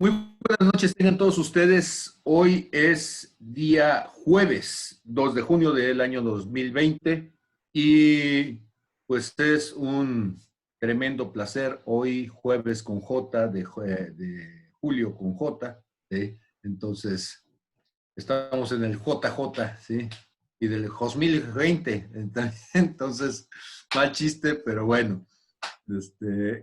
Muy buenas noches, tengan todos ustedes. Hoy es día jueves, 2 de junio del año 2020 y pues es un tremendo placer hoy jueves con J de julio con J, ¿sí? Entonces estamos en el JJ, ¿sí? Y del 2020, entonces mal chiste, pero bueno.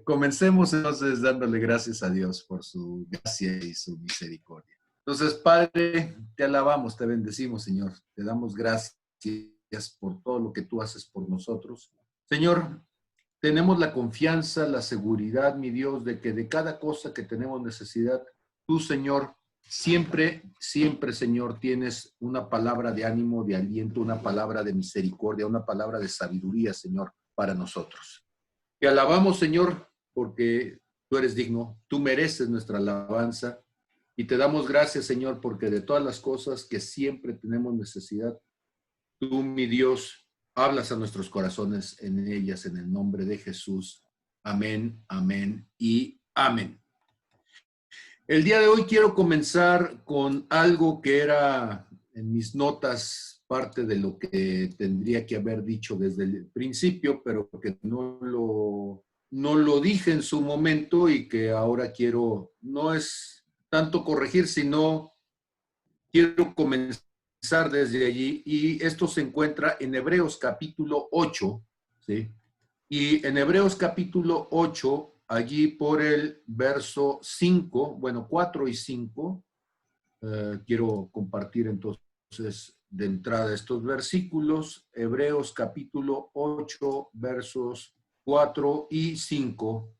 Comencemos entonces dándole gracias a Dios por su gracia y su misericordia. Entonces, Padre, te alabamos, te bendecimos, Señor. Te damos gracias por todo lo que tú haces por nosotros. Señor, tenemos la confianza, la seguridad, mi Dios, de que de cada cosa que tenemos necesidad, tú, Señor, siempre, siempre, Señor, tienes una palabra de ánimo, de aliento, una palabra de misericordia, una palabra de sabiduría, Señor, para nosotros. Te alabamos, Señor, porque tú eres digno, tú mereces nuestra alabanza y te damos gracias, Señor, porque de todas las cosas que siempre tenemos necesidad, tú, mi Dios, hablas a nuestros corazones en ellas, en el nombre de Jesús. Amén, amén y amén. El día de hoy quiero comenzar con algo que era en mis notas parte de lo que tendría que haber dicho desde el principio, pero que no lo dije en su momento y que ahora quiero, no es tanto corregir, sino quiero comenzar desde allí. Y esto se encuentra en Hebreos capítulo 8, ¿sí? Y en Hebreos capítulo 8, allí por el verso 5, bueno, 4 y 5, quiero compartir entonces de entrada estos versículos. Hebreos capítulo 8, versos 4 y 5.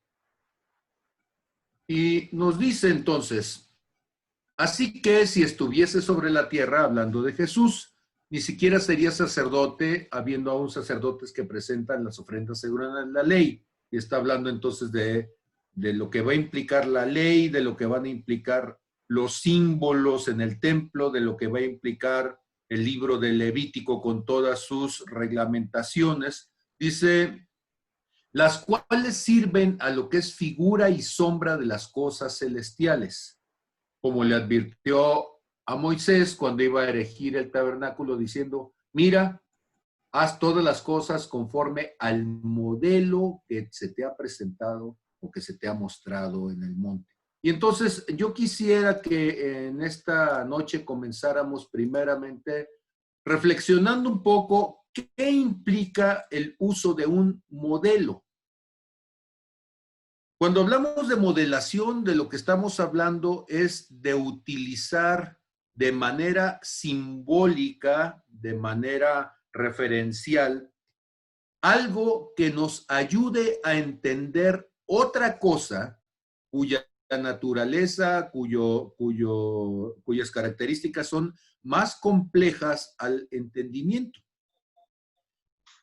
Y nos dice entonces: así que si estuviese sobre la tierra, hablando de Jesús, ni siquiera sería sacerdote, habiendo aún sacerdotes que presentan las ofrendas según la ley. Y está hablando entonces de lo que va a implicar la ley, de lo que van a implicar los símbolos en el templo, de lo que va a implicar el libro de Levítico con todas sus reglamentaciones. Dice: las cuales sirven a lo que es figura y sombra de las cosas celestiales, como le advirtió a Moisés cuando iba a erigir el tabernáculo, diciendo: mira, haz todas las cosas conforme al modelo que se te ha presentado o que se te ha mostrado en el monte. Y entonces yo quisiera que en esta noche comenzáramos primeramente reflexionando un poco qué implica el uso de un modelo. Cuando hablamos de modelación, de lo que estamos hablando es de utilizar de manera simbólica, de manera referencial, algo que nos ayude a entender otra cosa cuya naturaleza, cuyas características son más complejas al entendimiento.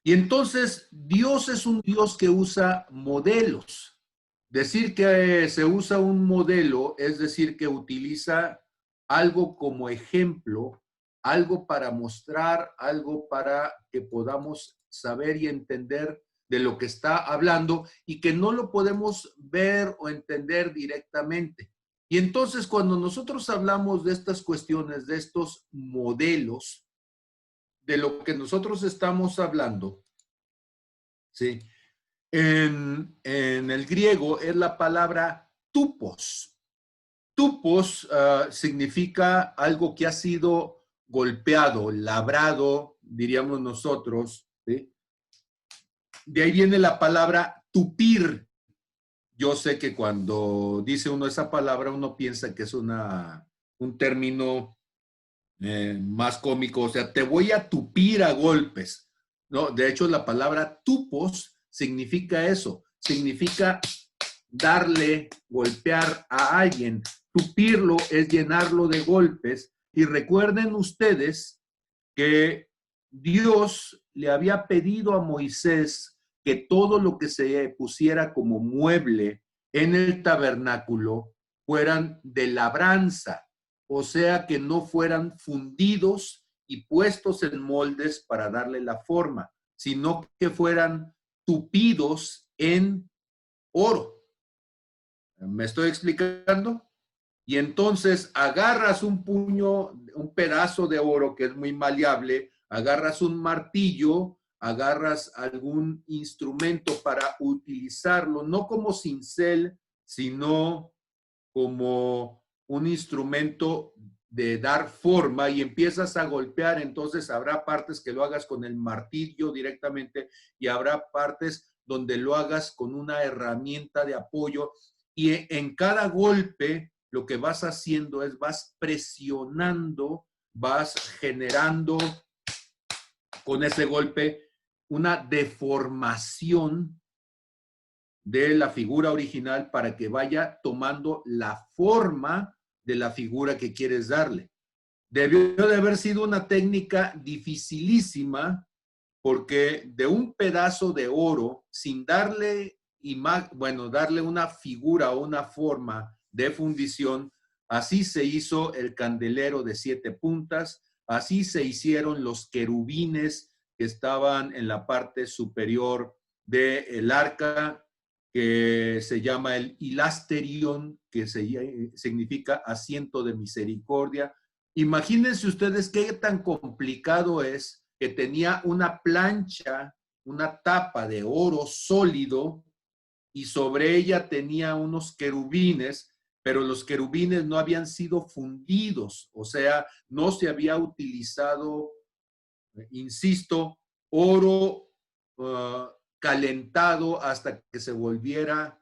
Y entonces Dios es un Dios que usa modelos. Decir que se usa un modelo es decir que utiliza algo como ejemplo, algo para mostrar, algo para que podamos saber y entender de lo que está hablando y que no lo podemos ver o entender directamente. Y entonces cuando nosotros hablamos de estas cuestiones, de estos modelos, de lo que nosotros estamos hablando, ¿sí? En el griego es la palabra tupos. Tupos significa algo que ha sido golpeado, labrado, diríamos nosotros, ¿sí? De ahí viene la palabra tupir. Yo sé que cuando dice uno esa palabra, uno piensa que es un término más cómico, o sea, te voy a tupir a golpes. No, de hecho, la palabra tupos significa eso, significa darle, golpear a alguien. Tupirlo es llenarlo de golpes. Y recuerden ustedes que Dios le había pedido a Moisés que todo lo que se pusiera como mueble en el tabernáculo fueran de labranza, o sea, que no fueran fundidos y puestos en moldes para darle la forma, sino que fueran tupidos en oro. ¿Me estoy explicando? y entonces agarras un puño, un pedazo de oro que es muy maleable, agarras un martillo, agarras algún instrumento para utilizarlo, no como cincel, sino como un instrumento de dar forma y empiezas a golpear, entonces habrá partes que lo hagas con el martillo directamente y habrá partes donde lo hagas con una herramienta de apoyo y en cada golpe lo que vas haciendo es vas presionando, vas generando con ese golpe una deformación de la figura original para que vaya tomando la forma de la figura que quieres darle. Debió de haber sido una técnica dificilísima porque de un pedazo de oro, sin darle, bueno, darle una figura o una forma de fundición, así se hizo el candelero de 7 puntas, así se hicieron los querubines que estaban en la parte superior del arca, que se llama el hilasterion, que significa asiento de misericordia. Imagínense ustedes qué tan complicado es que tenía una plancha, una tapa de oro sólido y sobre ella tenía unos querubines, pero los querubines no habían sido fundidos, o sea, no se había utilizado, insisto, oro calentado hasta que se volviera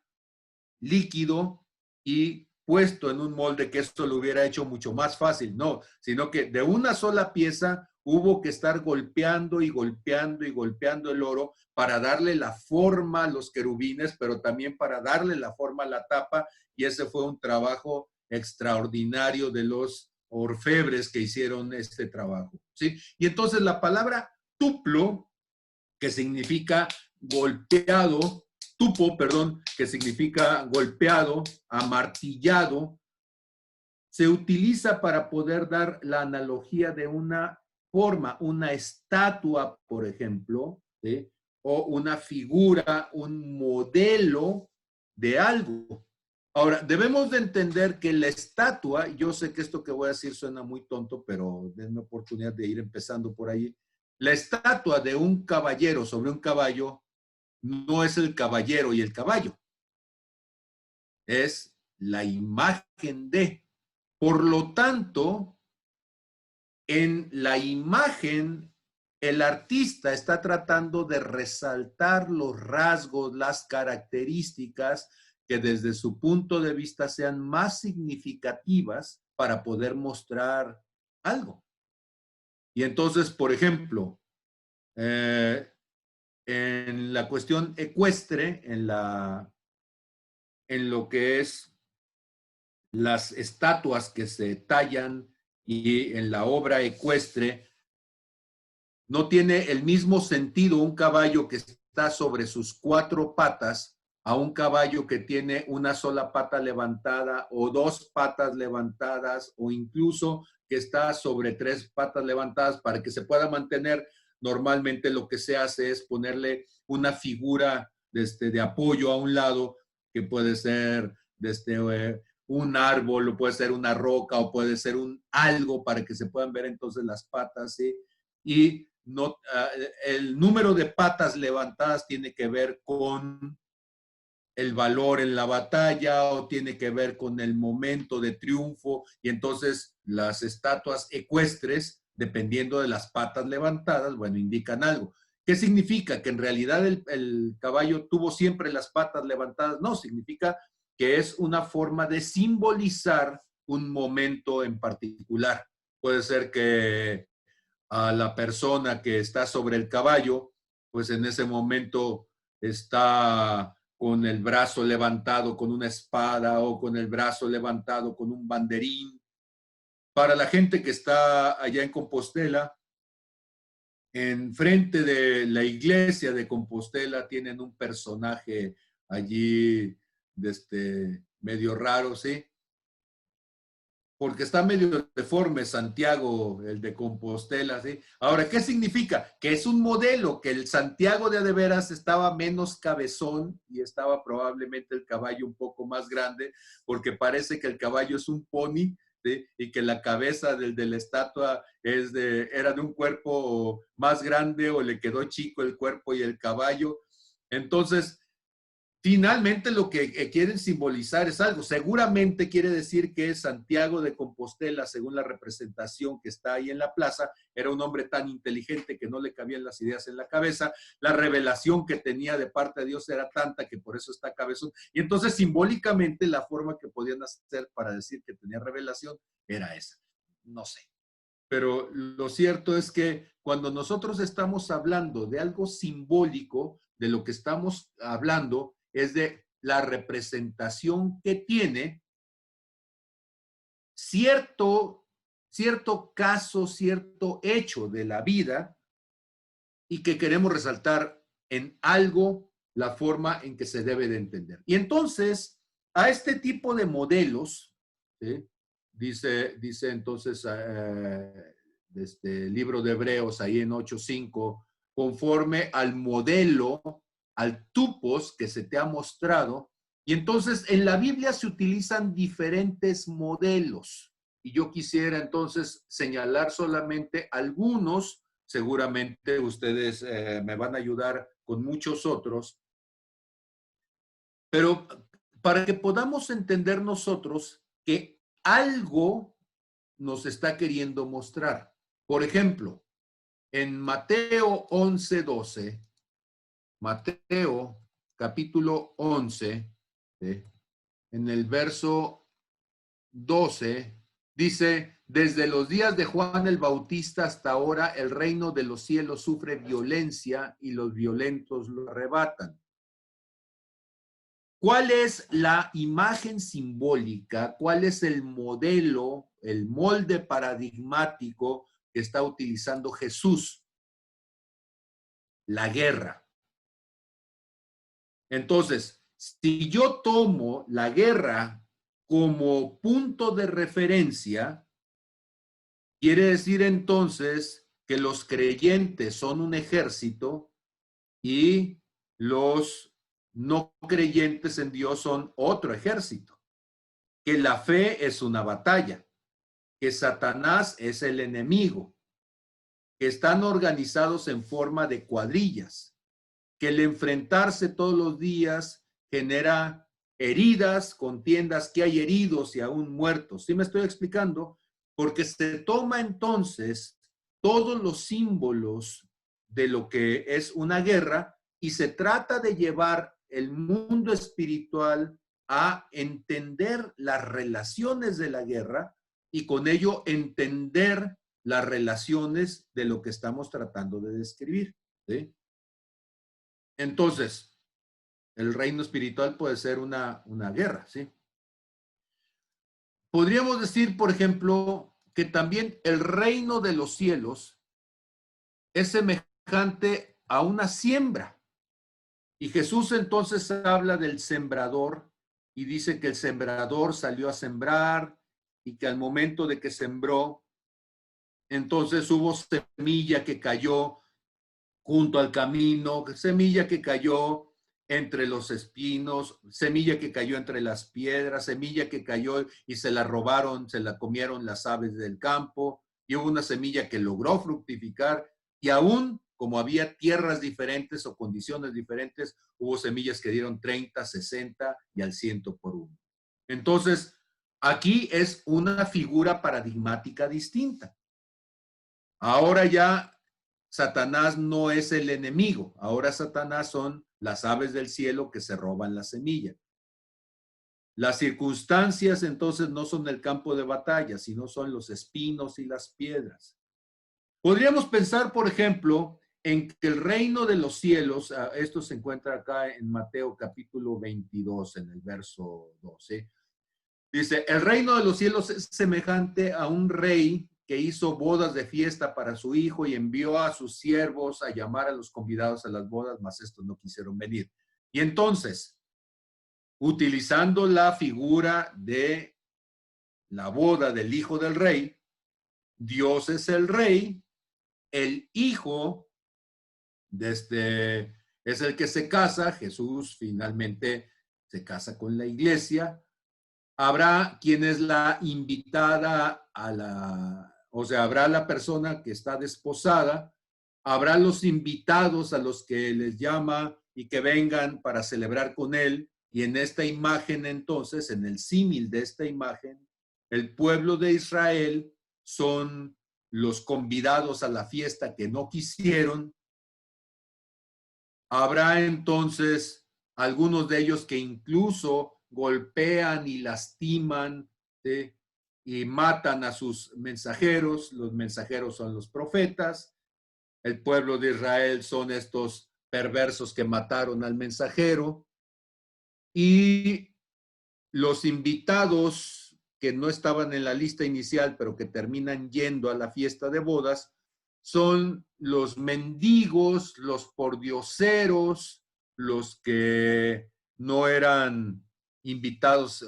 líquido y puesto en un molde, que esto lo hubiera hecho mucho más fácil, no, sino que de una sola pieza hubo que estar golpeando y golpeando y golpeando el oro para darle la forma a los querubines, pero también para darle la forma a la tapa, y ese fue un trabajo extraordinario de los orfebres que hicieron este trabajo, ¿sí? Y entonces la palabra tuplo, que significa golpeado, tupo, perdón, que significa golpeado, amartillado, se utiliza para poder dar la analogía de una forma, una estatua, por ejemplo, ¿sí? O una figura, un modelo de algo. Ahora, debemos de entender que la estatua, yo sé que esto que voy a decir suena muy tonto, pero denme oportunidad de ir empezando por ahí. La estatua de un caballero sobre un caballo no es el caballero y el caballo, es la imagen de. Por lo tanto, en la imagen, el artista está tratando de resaltar los rasgos, las características que desde su punto de vista sean más significativas para poder mostrar algo. Y entonces, por ejemplo, en la cuestión ecuestre, en lo que es las estatuas que se tallan y en la obra ecuestre, no tiene el mismo sentido un caballo que está sobre sus 4 patas a un caballo que tiene una sola pata levantada o 2 patas levantadas o incluso que está sobre 3 patas levantadas para que se pueda mantener. Normalmente lo que se hace es ponerle una figura de apoyo a un lado, que puede ser un árbol, o puede ser una roca, o puede ser un algo para que se puedan ver entonces las patas, ¿sí? Y no, el número de patas levantadas tiene que ver con el valor en la batalla o tiene que ver con el momento de triunfo, y entonces las estatuas ecuestres, dependiendo de las patas levantadas, bueno, indican algo. ¿Qué significa? ¿Que en realidad el caballo tuvo siempre las patas levantadas? No, significa que es una forma de simbolizar un momento en particular. Puede ser que a la persona que está sobre el caballo, pues en ese momento está con el brazo levantado con una espada o con el brazo levantado con un banderín. Para la gente que está allá en Compostela, enfrente de la iglesia de Compostela tienen un personaje allí medio raro, ¿sí? porque está medio deforme Santiago, el de Compostela, ¿sí? Ahora, ¿qué significa? Que es un modelo, que el Santiago de veras estaba menos cabezón y estaba probablemente el caballo un poco más grande, porque parece que el caballo es un pony, ¿sí? Y que la cabeza de la estatua era de un cuerpo más grande o le quedó chico el cuerpo y el caballo. Entonces, finalmente lo que quieren simbolizar es algo. Seguramente quiere decir que Santiago de Compostela, según la representación que está ahí en la plaza, era un hombre tan inteligente que no le cabían las ideas en la cabeza. La revelación que tenía de parte de Dios era tanta que por eso está cabezón. Y entonces simbólicamente la forma que podían hacer para decir que tenía revelación era esa. No sé. Pero lo cierto es que cuando nosotros estamos hablando de algo simbólico, de lo que estamos hablando es de la representación que tiene cierto, cierto caso, cierto hecho de la vida y que queremos resaltar en algo la forma en que se debe de entender. Y entonces, a este tipo de modelos, ¿sí? Dice entonces este libro de Hebreos ahí en 8:5, conforme al modelo, al tupos que se te ha mostrado. Y entonces en la Biblia se utilizan diferentes modelos. Y yo quisiera entonces señalar solamente algunos. Seguramente ustedes me van a ayudar con muchos otros, pero para que podamos entender nosotros que algo nos está queriendo mostrar. Por ejemplo, en Mateo 11:12, Mateo capítulo 11, ¿sí? En el verso 12, dice, desde los días de Juan el Bautista hasta ahora, el reino de los cielos sufre violencia y los violentos lo arrebatan. ¿Cuál es la imagen simbólica? ¿Cuál es el modelo, el molde paradigmático que está utilizando Jesús? La guerra. Entonces, si yo tomo la guerra como punto de referencia, quiere decir entonces que los creyentes son un ejército y los no creyentes en Dios son otro ejército. Que la fe es una batalla, que Satanás es el enemigo, que están organizados en forma de cuadrillas, que el enfrentarse todos los días genera heridas, contiendas, que hay heridos y aún muertos. ¿Sí me estoy explicando? Porque se toma entonces todos los símbolos de lo que es una guerra y se trata de llevar el mundo espiritual a entender las relaciones de la guerra y con ello entender las relaciones de lo que estamos tratando de describir. ¿Sí? Entonces, el reino espiritual puede ser una guerra, ¿sí? Podríamos decir, por ejemplo, que también el reino de los cielos es semejante a una siembra. Y Jesús entonces habla del sembrador y dice que el sembrador salió a sembrar y que al momento de que sembró, entonces hubo semilla que cayó junto al camino, semilla que cayó entre los espinos, semilla que cayó entre las piedras, semilla que cayó y se la robaron, se la comieron las aves del campo, y hubo una semilla que logró fructificar, y aún como había tierras diferentes o condiciones diferentes, hubo semillas que dieron 30, 60 y al 100 por uno. Entonces, aquí es una figura paradigmática distinta. Ahora ya Satanás no es el enemigo. Ahora Satanás son las aves del cielo que se roban la semilla. Las circunstancias entonces no son el campo de batalla, sino son los espinos y las piedras. Podríamos pensar, por ejemplo, en que el reino de los cielos, esto se encuentra acá en Mateo capítulo 22, en el verso 12, dice, el reino de los cielos es semejante a un rey que hizo bodas de fiesta para su hijo y envió a sus siervos a llamar a los convidados a las bodas, mas estos no quisieron venir. Y entonces, utilizando la figura de la boda del hijo del rey, Dios es el rey, el hijo es el que se casa, Jesús finalmente se casa con la iglesia. Habrá quien es la invitada o sea, habrá la persona que está desposada, habrá los invitados a los que les llama y que vengan para celebrar con él. Y en esta imagen entonces, en el símil de esta imagen, el pueblo de Israel son los convidados a la fiesta que no quisieron. Habrá entonces algunos de ellos que incluso golpean y lastiman, ¿sí?, y matan a sus mensajeros. Los mensajeros son los profetas. El pueblo de Israel son estos perversos que mataron al mensajero. Y los invitados que no estaban en la lista inicial, pero que terminan yendo a la fiesta de bodas, son los mendigos, los pordioseros, los que no eran invitados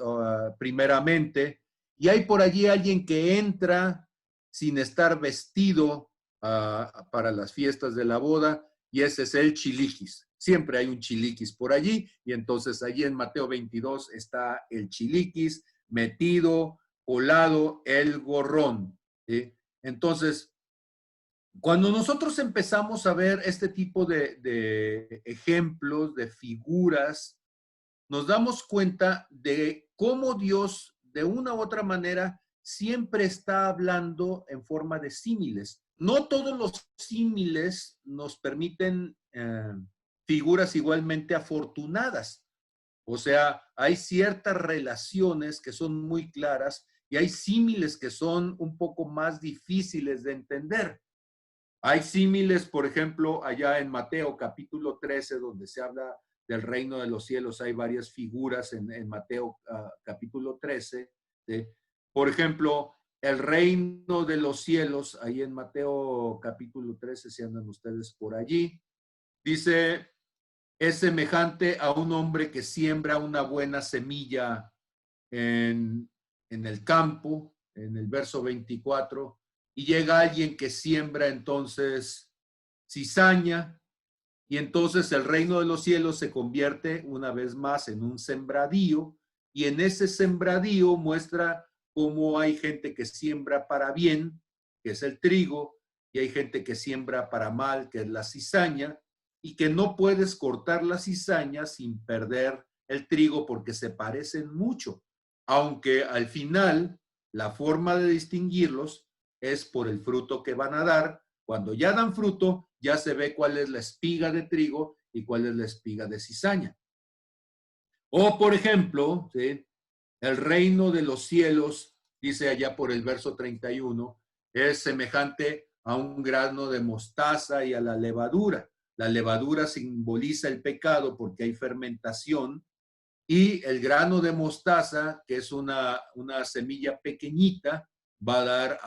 primeramente. Y hay por allí alguien que entra sin estar vestido para las fiestas de la boda, y ese es el chiliquis. Siempre hay un chiliquis por allí, y entonces allí en Mateo 22 está el chiliquis metido, colado, el gorrón, ¿sí? Entonces, cuando nosotros empezamos a ver este tipo de ejemplos, de figuras, nos damos cuenta de cómo Dios, de una u otra manera, siempre está hablando en forma de símiles. No todos los símiles nos permiten figuras igualmente afortunadas. O sea, hay ciertas relaciones que son muy claras y hay símiles que son un poco más difíciles de entender. Hay símiles, por ejemplo, allá en Mateo capítulo 13, donde se habla del reino de los cielos. Hay varias figuras en Mateo capítulo 13. ¿Sí? Por ejemplo, el reino de los cielos, ahí en Mateo capítulo 13, si andan ustedes por allí, dice, es semejante a un hombre que siembra una buena semilla en el campo, en el verso 24, y llega alguien que siembra entonces cizaña, y entonces el reino de los cielos se convierte una vez más en un sembradío, y en ese sembradío muestra cómo hay gente que siembra para bien, que es el trigo, y hay gente que siembra para mal, que es la cizaña, y que no puedes cortar la cizaña sin perder el trigo porque se parecen mucho, aunque al final la forma de distinguirlos es por el fruto que van a dar. Cuando ya dan fruto, ya se ve cuál es la espiga de trigo y cuál es la espiga de cizaña. O, por ejemplo, ¿sí?, el reino de los cielos, dice allá por el verso 31, es semejante a un grano de mostaza y a la levadura. La levadura simboliza el pecado porque hay fermentación, y el grano de mostaza, que es una semilla pequeñita, va a dar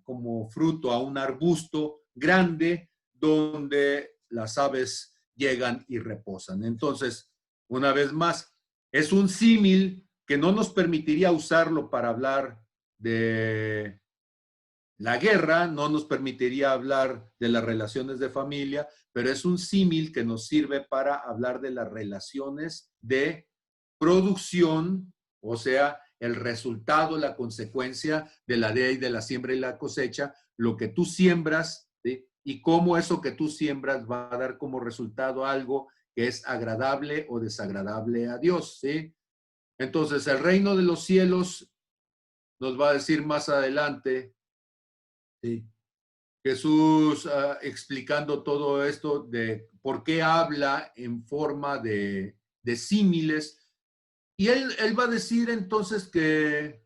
como fruto a un arbusto grande donde las aves llegan y reposan. Entonces, una vez más, es un símil que no nos permitiría usarlo para hablar de la guerra, no nos permitiría hablar de las relaciones de familia, pero es un símil que nos sirve para hablar de las relaciones de producción, o sea, el resultado, la consecuencia de la ley de la siembra y la cosecha, lo que tú siembras, ¿sí?, y cómo eso que tú siembras va a dar como resultado algo que es agradable o desagradable a Dios, ¿sí? Entonces, el reino de los cielos nos va a decir más adelante, ¿sí?, Jesús explicando todo esto de por qué habla en forma de símiles. Y él va a decir entonces que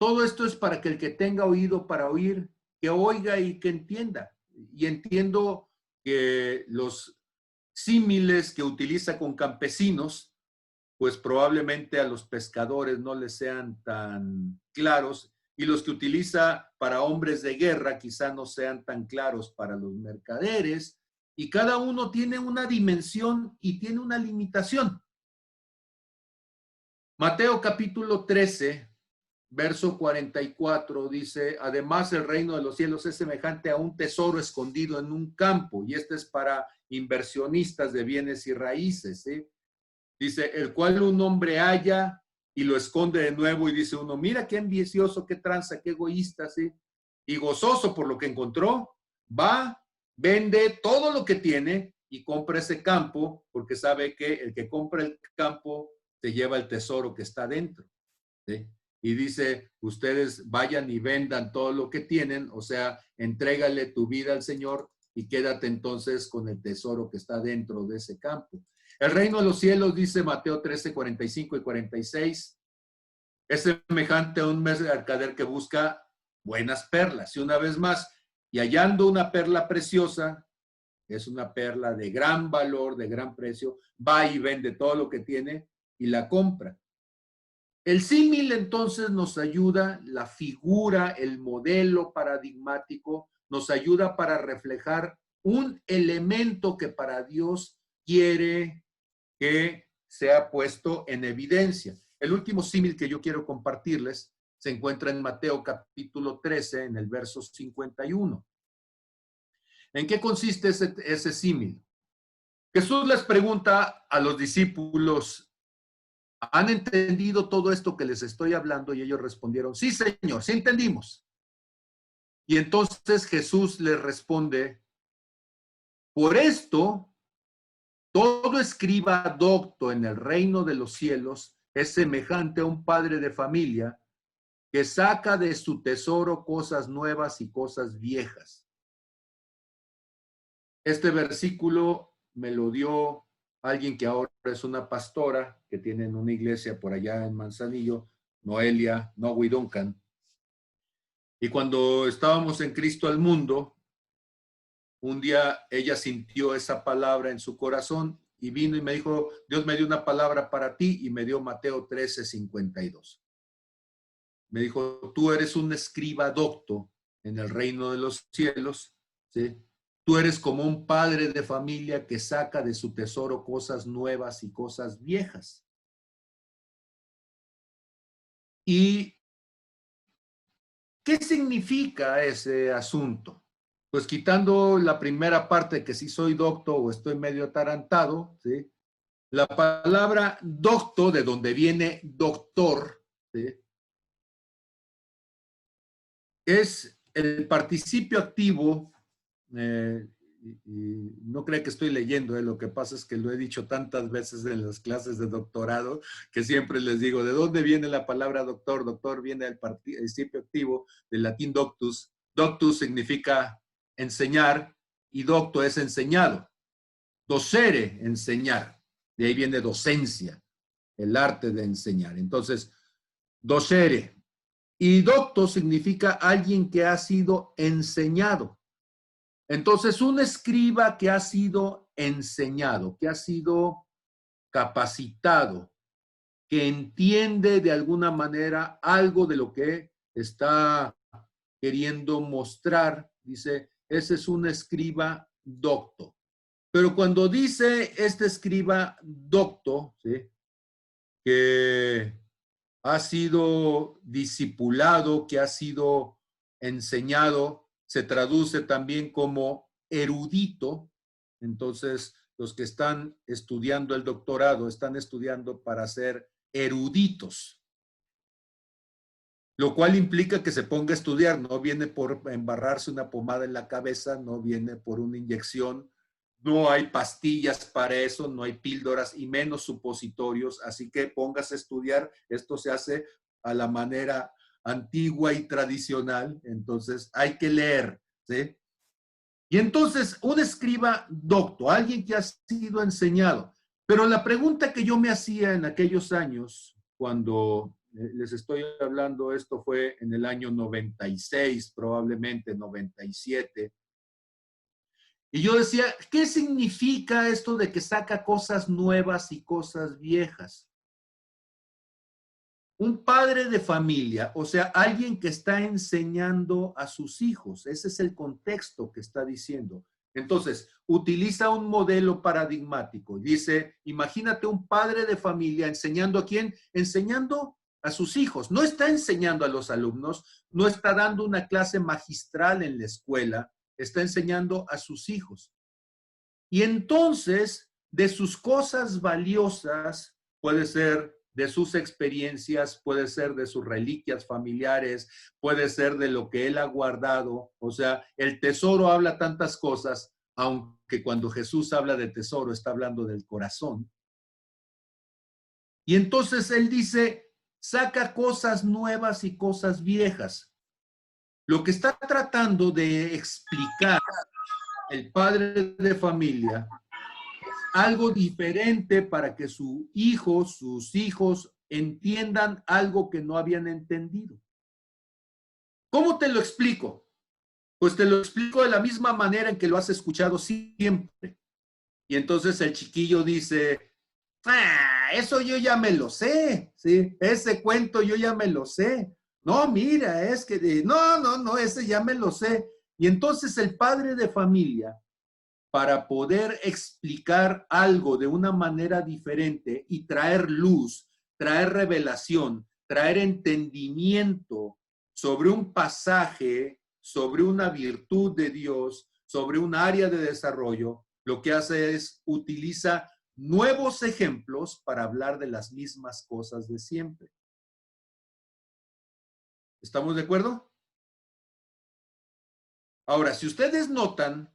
todo esto es para que el que tenga oído para oír, que oiga y que entienda. Y entiendo que los símiles que utiliza con campesinos, pues probablemente a los pescadores no les sean tan claros, y los que utiliza para hombres de guerra quizá no sean tan claros para los mercaderes, y cada uno tiene una dimensión y tiene una limitación. Mateo capítulo 13 verso 44 dice, además el reino de los cielos es semejante a un tesoro escondido en un campo, y este es para inversionistas de bienes y raíces, ¿sí? Dice, el cual un hombre halla y lo esconde de nuevo y dice uno, mira qué ambicioso, qué tranza, qué egoísta, ¿sí? Y gozoso por lo que encontró, va, vende todo lo que tiene y compra ese campo porque sabe que el que compra el campo se lleva el tesoro que está dentro, ¿sí? Y dice, ustedes vayan y vendan todo lo que tienen, o sea, entrégale tu vida al Señor y quédate entonces con el tesoro que está dentro de ese campo. El reino de los cielos, dice Mateo 13, 45 y 46, es semejante a un mercader que busca buenas perlas. Y una vez más, y hallando una perla preciosa, es una perla de gran valor, de gran precio, va y vende todo lo que tiene y la compra. El símil entonces nos ayuda, la figura, el modelo paradigmático, nos ayuda para reflejar un elemento que para Dios quiere que sea puesto en evidencia. El último símil que yo quiero compartirles se encuentra en Mateo capítulo 13, en el verso 51. ¿En qué consiste ese símil? Jesús les pregunta a los discípulos, ¿han entendido todo esto que les estoy hablando? Y ellos respondieron, sí, Señor, sí entendimos. Y entonces Jesús les responde, por esto, todo escriba docto en el reino de los cielos es semejante a un padre de familia que saca de su tesoro cosas nuevas y cosas viejas. Este versículo me lo dio alguien que ahora es una pastora que tiene una iglesia por allá en Manzanillo, Noelia Duncan. Y cuando estábamos en Cristo al mundo, un día ella sintió esa palabra en su corazón y vino y me dijo, Dios me dio una palabra para ti, y me dio Mateo 13, 52. Me dijo, tú eres un escriba docto en el reino de los cielos, ¿sí? Tú eres como un padre de familia que saca de su tesoro cosas nuevas y cosas viejas. ¿Y qué significa ese asunto? Pues quitando la primera parte, que sí soy docto o estoy medio atarantado, ¿sí? La palabra docto, de donde viene doctor, ¿sí? Es el participio activo, y no creo que estoy leyendo, lo que pasa es que lo he dicho tantas veces en las clases de doctorado, que siempre les digo, ¿de dónde viene la palabra doctor? Doctor viene del participio activo, del latín doctus. Doctus significa enseñar y docto es enseñado. Docere, enseñar. De ahí viene docencia, el arte de enseñar. Entonces, docere. Y docto significa alguien que ha sido enseñado. Entonces, un escriba que ha sido enseñado, que ha sido capacitado, que entiende de alguna manera algo de lo que está queriendo mostrar, dice, ese es un escriba docto. Pero cuando dice este escriba docto, ¿sí?, que ha sido discipulado, que ha sido enseñado, se traduce también como erudito. Entonces, los que están estudiando el doctorado están estudiando para ser eruditos, lo cual implica que se ponga a estudiar. No viene por embarrarse una pomada en la cabeza, no viene por una inyección, no hay pastillas para eso, no hay píldoras y menos supositorios, así que póngase a estudiar. Esto se hace a la manera antigua y tradicional, entonces hay que leer, ¿sí? Y entonces un escriba docto, alguien que ha sido enseñado. Pero la pregunta que yo me hacía en aquellos años, cuando les estoy hablando, esto fue en el año 96, probablemente 97, y yo decía, ¿qué significa esto de que saca cosas nuevas y cosas viejas? Un padre de familia, o sea, alguien que está enseñando a sus hijos. Ese es el contexto que está diciendo. Entonces, utiliza un modelo paradigmático. Dice, imagínate un padre de familia enseñando ¿a quién? Enseñando a sus hijos. No está enseñando a los alumnos, no está dando una clase magistral en la escuela, está enseñando a sus hijos. Y entonces, de sus cosas valiosas, puede ser de sus experiencias, puede ser de sus reliquias familiares, puede ser de lo que él ha guardado. O sea, el tesoro habla tantas cosas, aunque cuando Jesús habla de tesoro, está hablando del corazón. Y entonces él dice, saca cosas nuevas y cosas viejas. Lo que está tratando de explicar el padre de familia, algo diferente para que sus hijos entiendan algo que no habían entendido. ¿Cómo te lo explico? Pues te lo explico de la misma manera en que lo has escuchado siempre. Y entonces el chiquillo dice, eso yo ya me lo sé, ¿sí? Ese cuento yo ya me lo sé. No, mira, es que, no, ese ya me lo sé. Y entonces el padre de familia, para poder explicar algo de una manera diferente y traer luz, traer revelación, traer entendimiento sobre un pasaje, sobre una virtud de Dios, sobre un área de desarrollo, lo que hace es utiliza nuevos ejemplos para hablar de las mismas cosas de siempre. ¿Estamos de acuerdo? Ahora, si ustedes notan,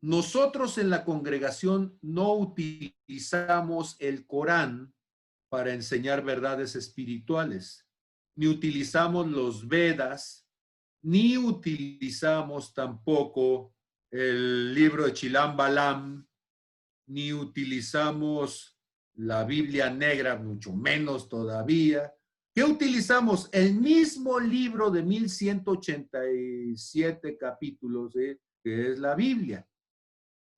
nosotros en la congregación no utilizamos el Corán para enseñar verdades espirituales, ni utilizamos los Vedas, ni utilizamos tampoco el libro de Chilam Balam, ni utilizamos la Biblia negra, mucho menos todavía. ¿Qué utilizamos? El mismo libro de 1187 capítulos, que es la Biblia.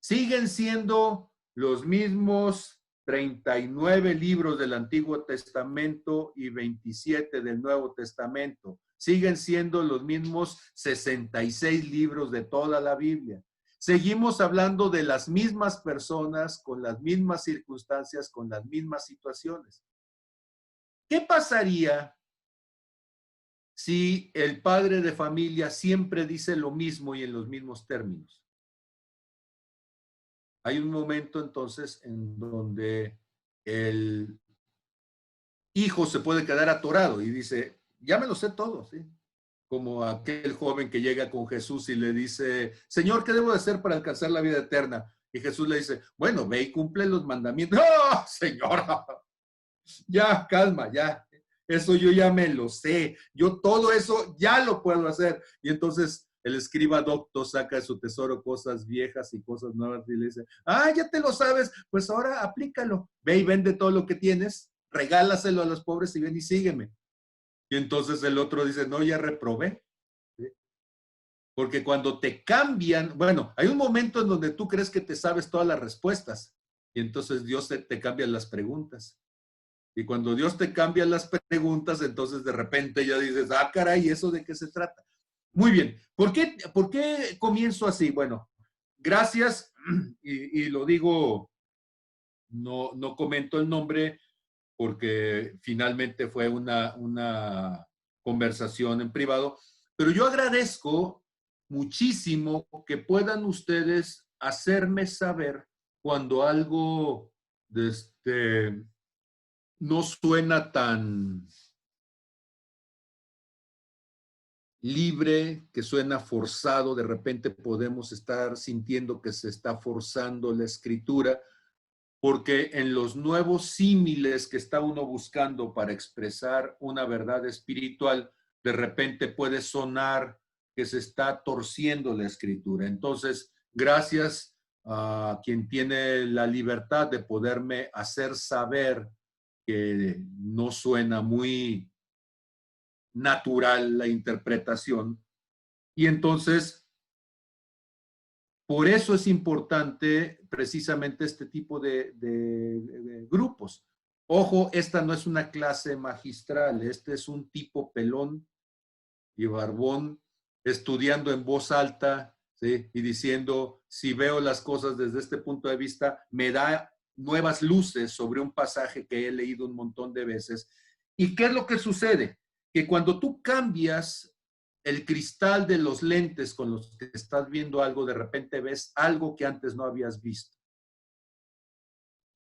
Siguen siendo los mismos 39 libros del Antiguo Testamento y 27 del Nuevo Testamento. Siguen siendo los mismos 66 libros de toda la Biblia. Seguimos hablando de las mismas personas, con las mismas circunstancias, con las mismas situaciones. ¿Qué pasaría si el padre de familia siempre dice lo mismo y en los mismos términos? Hay un momento entonces en donde el hijo se puede quedar atorado y dice, ya me lo sé todo, ¿sí? Como aquel joven que llega con Jesús y le dice, Señor, ¿qué debo de hacer para alcanzar la vida eterna? Y Jesús le dice, bueno, ve y cumple los mandamientos. ¡Oh, Señor! Ya, calma, ya. Eso yo ya me lo sé. Yo todo eso ya lo puedo hacer. Y entonces el escriba docto saca de su tesoro cosas viejas y cosas nuevas y le dice, ya te lo sabes, pues ahora aplícalo. Ve y vende todo lo que tienes, regálaselo a los pobres y ven y sígueme. Y entonces el otro dice, no, ya reprobé. ¿Sí? Porque cuando te cambian, bueno, hay un momento en donde tú crees que te sabes todas las respuestas y entonces Dios te cambia las preguntas. Y cuando Dios te cambia las preguntas, entonces de repente ya dices, caray, ¿eso de qué se trata? Muy bien. ¿Por qué comienzo así? Bueno, gracias, y lo digo, no comento el nombre, porque finalmente fue una conversación en privado, pero yo agradezco muchísimo que puedan ustedes hacerme saber cuando algo no suena tan libre, que suena forzado, de repente podemos estar sintiendo que se está forzando la escritura, porque en los nuevos símiles que está uno buscando para expresar una verdad espiritual, de repente puede sonar que se está torciendo la escritura. Entonces, gracias a quien tiene la libertad de poderme hacer saber que no suena muy natural la interpretación. Y entonces, por eso es importante precisamente este tipo de grupos. Ojo, esta no es una clase magistral, este es un tipo pelón y barbón estudiando en voz alta, ¿sí? Y diciendo, si veo las cosas desde este punto de vista, me da nuevas luces sobre un pasaje que he leído un montón de veces ¿Y qué es lo que sucede? Que cuando tú cambias el cristal de los lentes con los que estás viendo algo, de repente ves algo que antes no habías visto.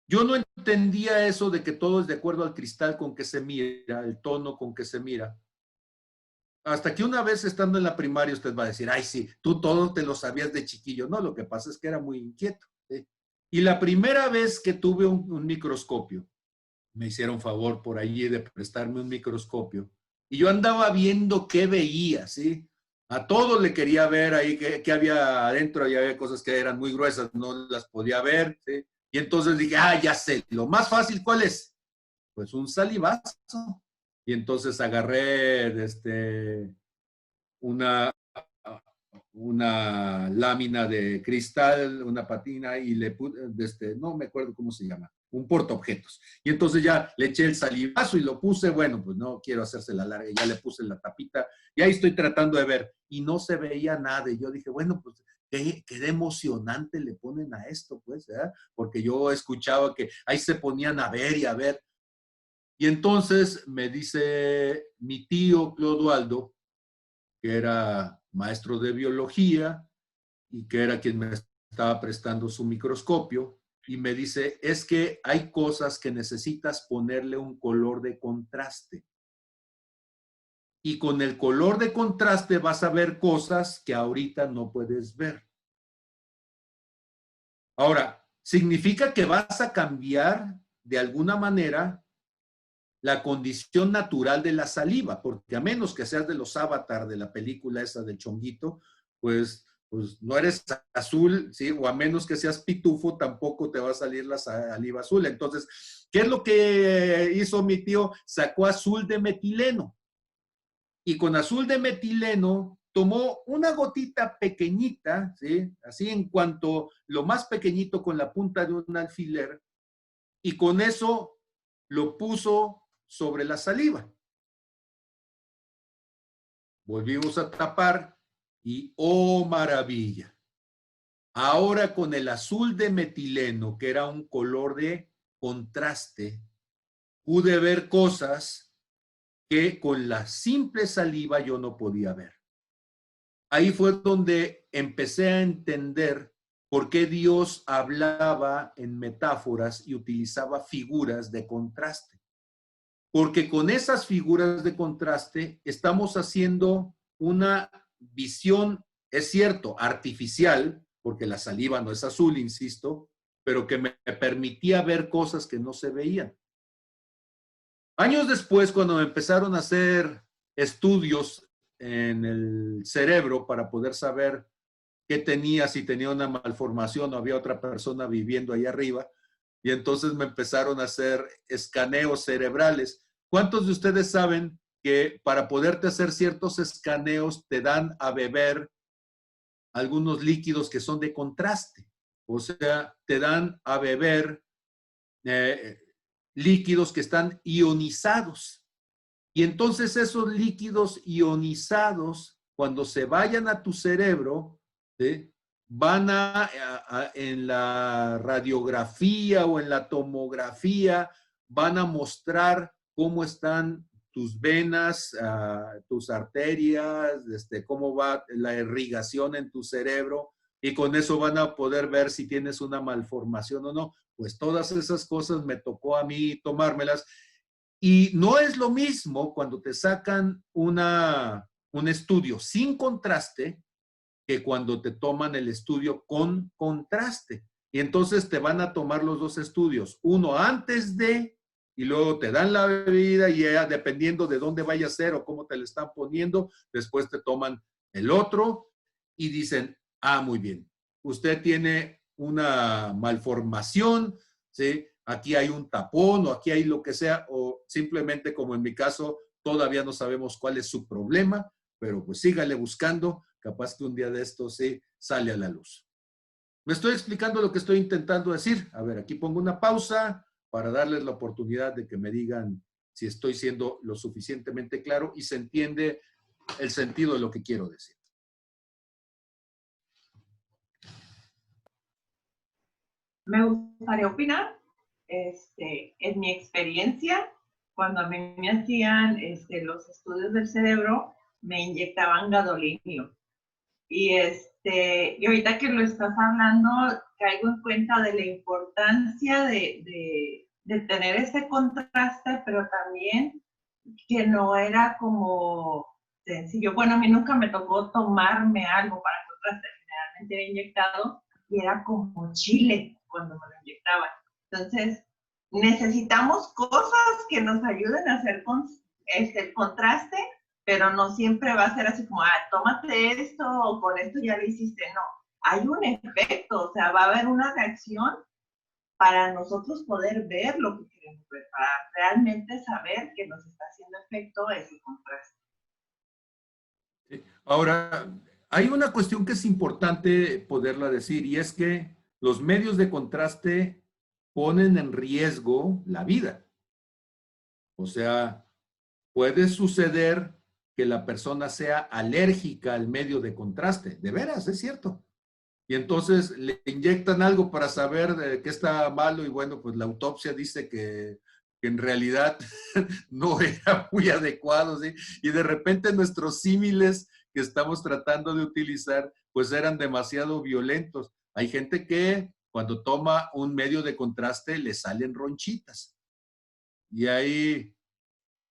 Yo no entendía eso de que todo es de acuerdo al cristal con que se mira, el tono con que se mira. Hasta que una vez estando en la primaria usted va a decir, ay, sí, tú todo te lo sabías de chiquillo. No, lo que pasa es que era muy inquieto. ¿Sí? Y la primera vez que tuve un microscopio, me hicieron favor por allí de prestarme un microscopio, y yo andaba viendo qué veía, ¿sí? A todo le quería ver ahí qué había adentro, y había cosas que eran muy gruesas, no las podía ver, ¿sí? Y entonces dije, ah, ya sé, lo más fácil, ¿cuál es? Pues un salivazo. Y entonces agarré una, una lámina de cristal, una patina, y le puse, no me acuerdo cómo se llama, un portaobjetos. Y entonces ya le eché el salivazo y lo puse, bueno, pues no quiero hacerse la larga, ya le puse la tapita, y ahí estoy tratando de ver, y no se veía nada, y yo dije, bueno, pues qué de emocionante le ponen a esto, pues, ¿eh? Porque yo escuchaba que ahí se ponían a ver y a ver, y entonces me dice mi tío Clodoaldo, que era maestro de biología y que era quien me estaba prestando su microscopio, y me dice, es que hay cosas que necesitas ponerle un color de contraste. Y con el color de contraste vas a ver cosas que ahorita no puedes ver. Ahora, significa que vas a cambiar de alguna manera la condición natural de la saliva, porque a menos que seas de los Avatar de la película esa del chonguito, pues no eres azul, ¿sí? O a menos que seas pitufo, tampoco te va a salir la saliva azul. Entonces, ¿qué es lo que hizo mi tío? Sacó azul de metileno. Y con azul de metileno tomó una gotita pequeñita, ¿sí? Así en cuanto lo más pequeñito con la punta de un alfiler, y con eso lo puso sobre la saliva. Volvimos a tapar y ¡oh maravilla! Ahora con el azul de metileno, que era un color de contraste, pude ver cosas que con la simple saliva yo no podía ver. Ahí fue donde empecé a entender por qué Dios hablaba en metáforas y utilizaba figuras de contraste. Porque con esas figuras de contraste estamos haciendo una visión, es cierto, artificial, porque la saliva no es azul, insisto, pero que me permitía ver cosas que no se veían. Años después, cuando me empezaron a hacer estudios en el cerebro para poder saber qué tenía, si tenía una malformación o había otra persona viviendo ahí arriba, y entonces me empezaron a hacer escaneos cerebrales. ¿Cuántos de ustedes saben que para poderte hacer ciertos escaneos te dan a beber algunos líquidos que son de contraste? O sea, te dan a beber eh, líquidos que están ionizados. Y entonces esos líquidos ionizados, cuando se vayan a tu cerebro, ¿sí? Van en la radiografía o en la tomografía, van a mostrar cómo están tus venas, tus arterias, cómo va la irrigación en tu cerebro, y con eso van a poder ver si tienes una malformación o no. Pues todas esas cosas me tocó a mí tomármelas, y no es lo mismo cuando te sacan un estudio sin contraste que cuando te toman el estudio con contraste. Y entonces te van a tomar los dos estudios, uno antes de, y luego te dan la bebida, y ya dependiendo de dónde vaya a ser o cómo te le están poniendo, después te toman el otro y dicen, ah, muy bien, usted tiene una malformación, ¿sí? Aquí hay un tapón o aquí hay lo que sea, o simplemente como en mi caso, todavía no sabemos cuál es su problema, pero pues sígale buscando, capaz que un día de estos sí sale a la luz. Me estoy explicando lo que estoy intentando decir. A ver, aquí pongo una pausa para darles la oportunidad de que me digan si estoy siendo lo suficientemente claro y se entiende el sentido de lo que quiero decir. Me gustaría opinar, en mi experiencia, cuando a mí me hacían los estudios del cerebro, me inyectaban gadolinio. Y ahorita que lo estás hablando, caigo en cuenta de la importancia de tener ese contraste, pero también que no era como sencillo. Bueno, a mí nunca me tocó tomarme algo para contraste, generalmente era inyectado y era como chile cuando me lo inyectaban. Entonces, necesitamos cosas que nos ayuden a hacer el contraste, pero no siempre va a ser así como, tómate esto o con esto ya lo hiciste. No, hay un efecto, o sea, va a haber una reacción para nosotros poder ver lo que queremos ver, para realmente saber que nos está haciendo efecto ese contraste. Ahora, hay una cuestión que es importante poderla decir, y es que los medios de contraste ponen en riesgo la vida. O sea, puede suceder que la persona sea alérgica al medio de contraste. De veras, es cierto. Y entonces le inyectan algo para saber qué está malo y bueno, pues la autopsia dice que en realidad no era muy adecuado, ¿sí? Y de repente nuestros símiles que estamos tratando de utilizar, pues eran demasiado violentos. Hay gente que cuando toma un medio de contraste le salen ronchitas. Y hay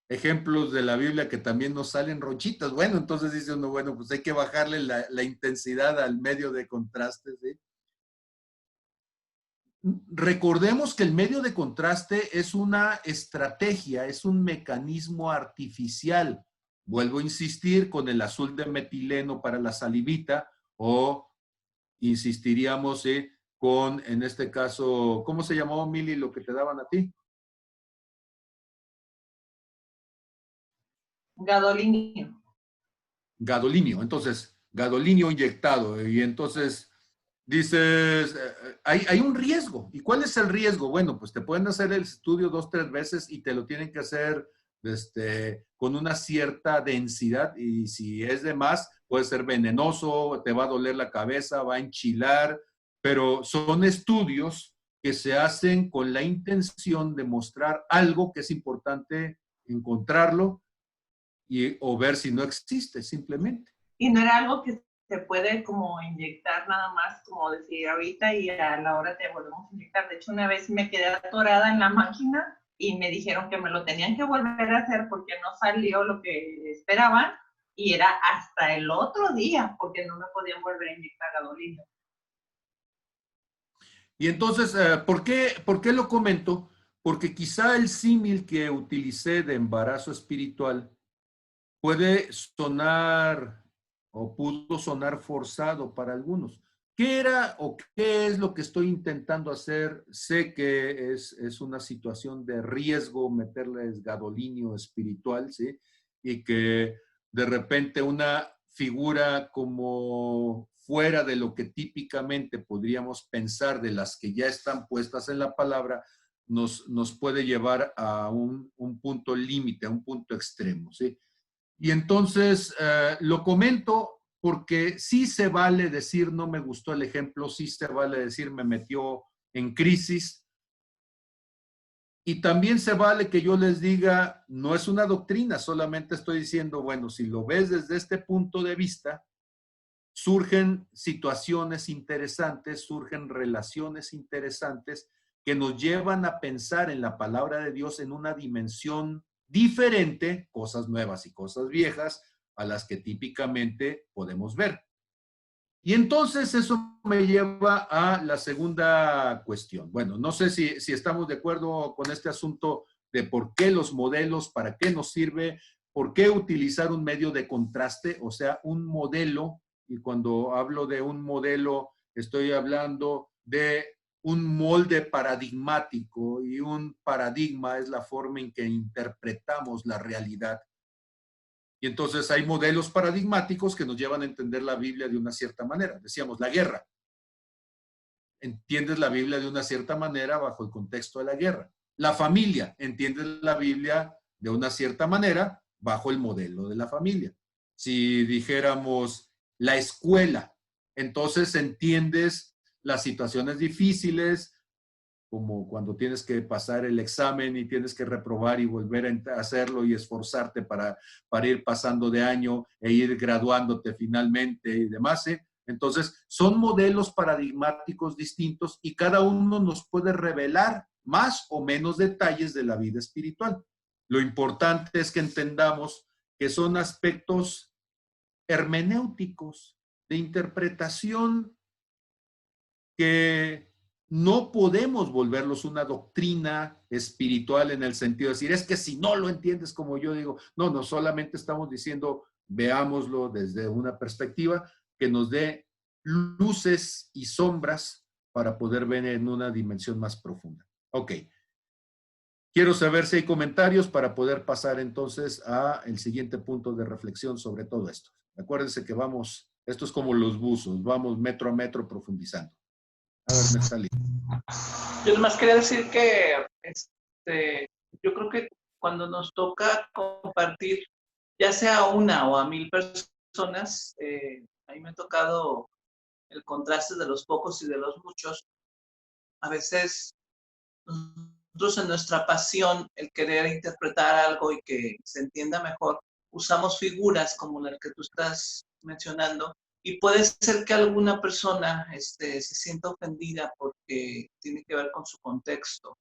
ejemplos de la Biblia que también nos salen ronchitas. Bueno, entonces dice uno, bueno, pues hay que bajarle la intensidad al medio de contraste, ¿sí? Recordemos que el medio de contraste es una estrategia, es un mecanismo artificial. Vuelvo a insistir con el azul de metileno para la salivita o insistiríamos con, en este caso, ¿cómo se llamó, Mili, lo que te daban a ti? Gadolinio. Gadolinio. Entonces, gadolinio inyectado. Y entonces dices, hay un riesgo. ¿Y cuál es el riesgo? Bueno, pues te pueden hacer el estudio 2, 3 veces y te lo tienen que hacer con una cierta densidad y si es de más, puede ser venenoso, te va a doler la cabeza, va a enchilar, pero son estudios que se hacen con la intención de mostrar algo que es importante encontrarlo o ver si no existe, simplemente. Y no era algo que se puede como inyectar nada más, como decir ahorita y a la hora te volvemos a inyectar. De hecho, una vez me quedé atorada en la máquina y me dijeron que me lo tenían que volver a hacer porque no salió lo que esperaban y era hasta el otro día porque no me podían volver a inyectar gadolinio. Y entonces, por qué lo comento? Porque quizá el símil que utilicé de embarazo espiritual puede sonar o pudo sonar forzado para algunos. ¿Qué era o qué es lo que estoy intentando hacer? Sé que es una situación de riesgo meterles gadolinio espiritual, ¿sí? Y que de repente una figura como fuera de lo que típicamente podríamos pensar de las que ya están puestas en la palabra, nos puede llevar a un punto límite, a un punto extremo, ¿sí? Y entonces lo comento porque sí se vale decir no me gustó el ejemplo, sí se vale decir me metió en crisis. Y también se vale que yo les diga, no es una doctrina, solamente estoy diciendo, bueno, si lo ves desde este punto de vista, surgen situaciones interesantes, surgen relaciones interesantes que nos llevan a pensar en la palabra de Dios en una dimensión diferente, cosas nuevas y cosas viejas, a las que típicamente podemos ver. Y entonces eso me lleva a la segunda cuestión. Bueno, no sé si estamos de acuerdo con este asunto de por qué los modelos, para qué nos sirve, por qué utilizar un medio de contraste, o sea, un modelo, y cuando hablo de un modelo, estoy hablando de un molde paradigmático, y un paradigma es la forma en que interpretamos la realidad. Y entonces hay modelos paradigmáticos que nos llevan a entender la Biblia de una cierta manera. Decíamos, la guerra. Entiendes la Biblia de una cierta manera bajo el contexto de la guerra. La familia. Entiendes la Biblia de una cierta manera bajo el modelo de la familia. Si dijéramos la escuela, entonces entiendes las situaciones difíciles como cuando tienes que pasar el examen y tienes que reprobar y volver a hacerlo y esforzarte para ir pasando de año e ir graduándote finalmente y demás. Entonces, son modelos paradigmáticos distintos y cada uno nos puede revelar más o menos detalles de la vida espiritual. Lo importante es que entendamos que son aspectos hermenéuticos, de interpretación, que no podemos volverlos una doctrina espiritual en el sentido de decir, es que si no lo entiendes como yo digo, no, no solamente estamos diciendo, veámoslo desde una perspectiva que nos dé luces y sombras para poder ver en una dimensión más profunda. Ok. Quiero saber si hay comentarios para poder pasar entonces a el siguiente punto de reflexión sobre todo esto. Acuérdense que vamos, esto es como los buzos, vamos metro a metro profundizando. A ver, Neftalí. Yo nomás quería decir que yo creo que cuando nos toca compartir, ya sea a una o a 1000 personas, a mí me ha tocado el contraste de los pocos y de los muchos. A veces nosotros en nuestra pasión, el querer interpretar algo y que se entienda mejor, usamos figuras como las que tú estás mencionando, y puede ser que alguna persona se sienta ofendida porque tiene que ver con su contexto.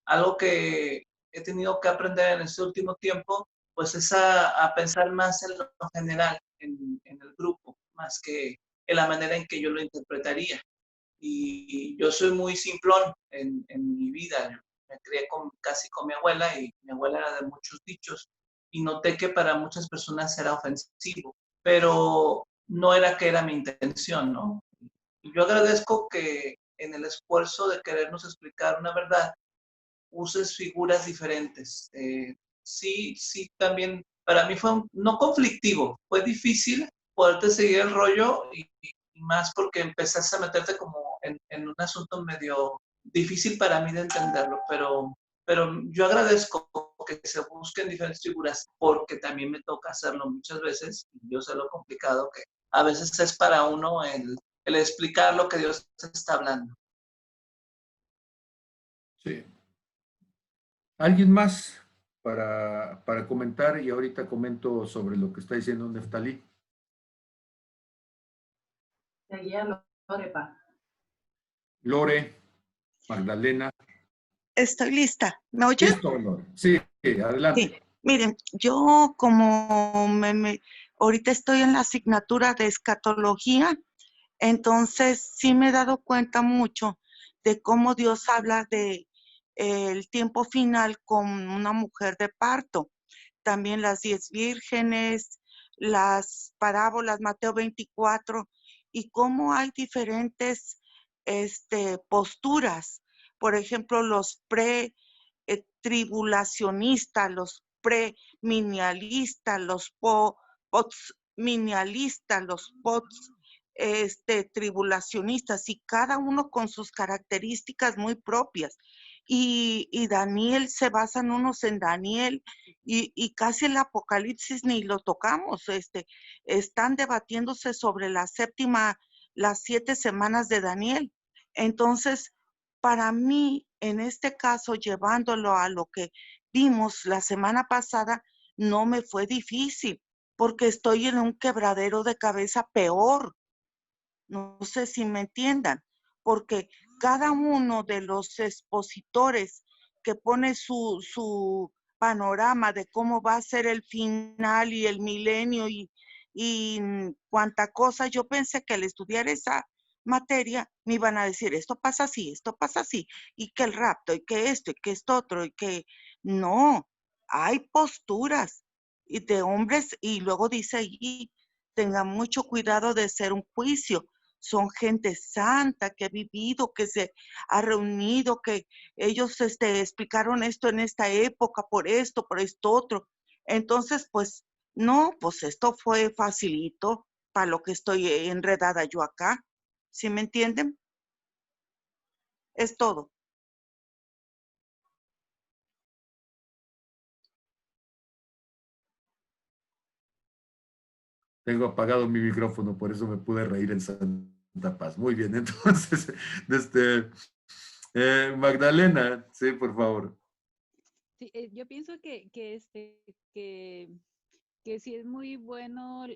Algo que he tenido que aprender en este último tiempo, pues es a pensar más en lo general, en el grupo, más que en la manera en que yo lo interpretaría. Y yo soy muy simplón en mi vida. Yo me crié casi con mi abuela y mi abuela era de muchos dichos y noté que para muchas personas era ofensivo, pero no era que era mi intención, ¿no? Y yo agradezco que en el esfuerzo de querernos explicar una verdad, uses figuras diferentes. Sí, también para mí fue no conflictivo, fue difícil poderte seguir el rollo y más porque empezaste a meterte como en un asunto medio difícil para mí de entenderlo, pero yo agradezco que se busquen diferentes figuras porque también me toca hacerlo muchas veces y yo sé lo complicado que a veces es para uno el explicar lo que Dios está hablando. Sí. ¿Alguien más para comentar? Y ahorita comento sobre lo que está diciendo Neftalí. Seguía Lorepa. Lore, Magdalena. Estoy lista. ¿Me oyen? Listo, Lore. Sí, adelante. Sí. Miren, yo como ahorita estoy en la asignatura de escatología, entonces sí me he dado cuenta mucho de cómo Dios habla de el tiempo final con una mujer de parto. También las 10 vírgenes, las parábolas, Mateo 24, y cómo hay diferentes posturas. Por ejemplo, los tribulacionistas, los preminialistas, los postminialistas, los tribulacionistas, y cada uno con sus características muy propias. Y Daniel, se basan unos en Daniel, y casi el Apocalipsis ni lo tocamos. Están debatiéndose sobre las 7 semanas de Daniel. Entonces, para mí, en este caso, llevándolo a lo que vimos la semana pasada, no me fue difícil, porque estoy en un quebradero de cabeza peor. No sé si me entiendan, porque cada uno de los expositores que pone su panorama de cómo va a ser el final y el milenio y cuánta cosa, yo pensé que al estudiar esa materia me iban a decir, esto pasa así, y que el rapto, y que esto, y que esto otro, y que no, hay posturas y de hombres, y luego dice allí, tengan mucho cuidado de ser un juicio. Son gente santa que ha vivido, que se ha reunido, que ellos explicaron esto en esta época, por esto otro. Entonces, pues, no, pues esto fue facilito para lo que estoy enredada yo acá. ¿Sí me entienden? Es todo. Tengo apagado mi micrófono, por eso me pude reír en santa paz. Muy bien, entonces, Magdalena, sí, por favor. Sí, yo pienso que sí es muy bueno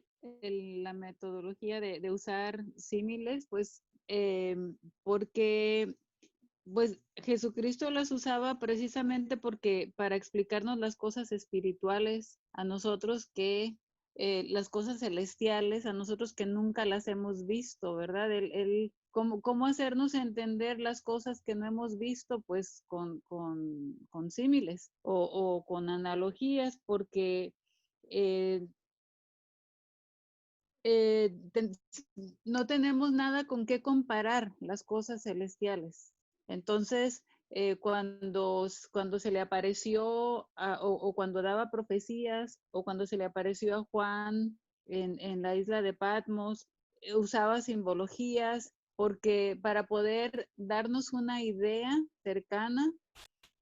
la metodología de usar símiles, pues porque pues Jesucristo las usaba precisamente porque para explicarnos las cosas espirituales a nosotros que las cosas celestiales a nosotros que nunca las hemos visto, ¿verdad? ¿Cómo hacernos entender las cosas que no hemos visto? Pues con símiles o con analogías, porque eh, eh, ten- no tenemos nada con qué comparar las cosas celestiales. Entonces, cuando se le apareció o cuando daba profecías o cuando se le apareció a Juan en la isla de Patmos, usaba simbologías porque para poder darnos una idea cercana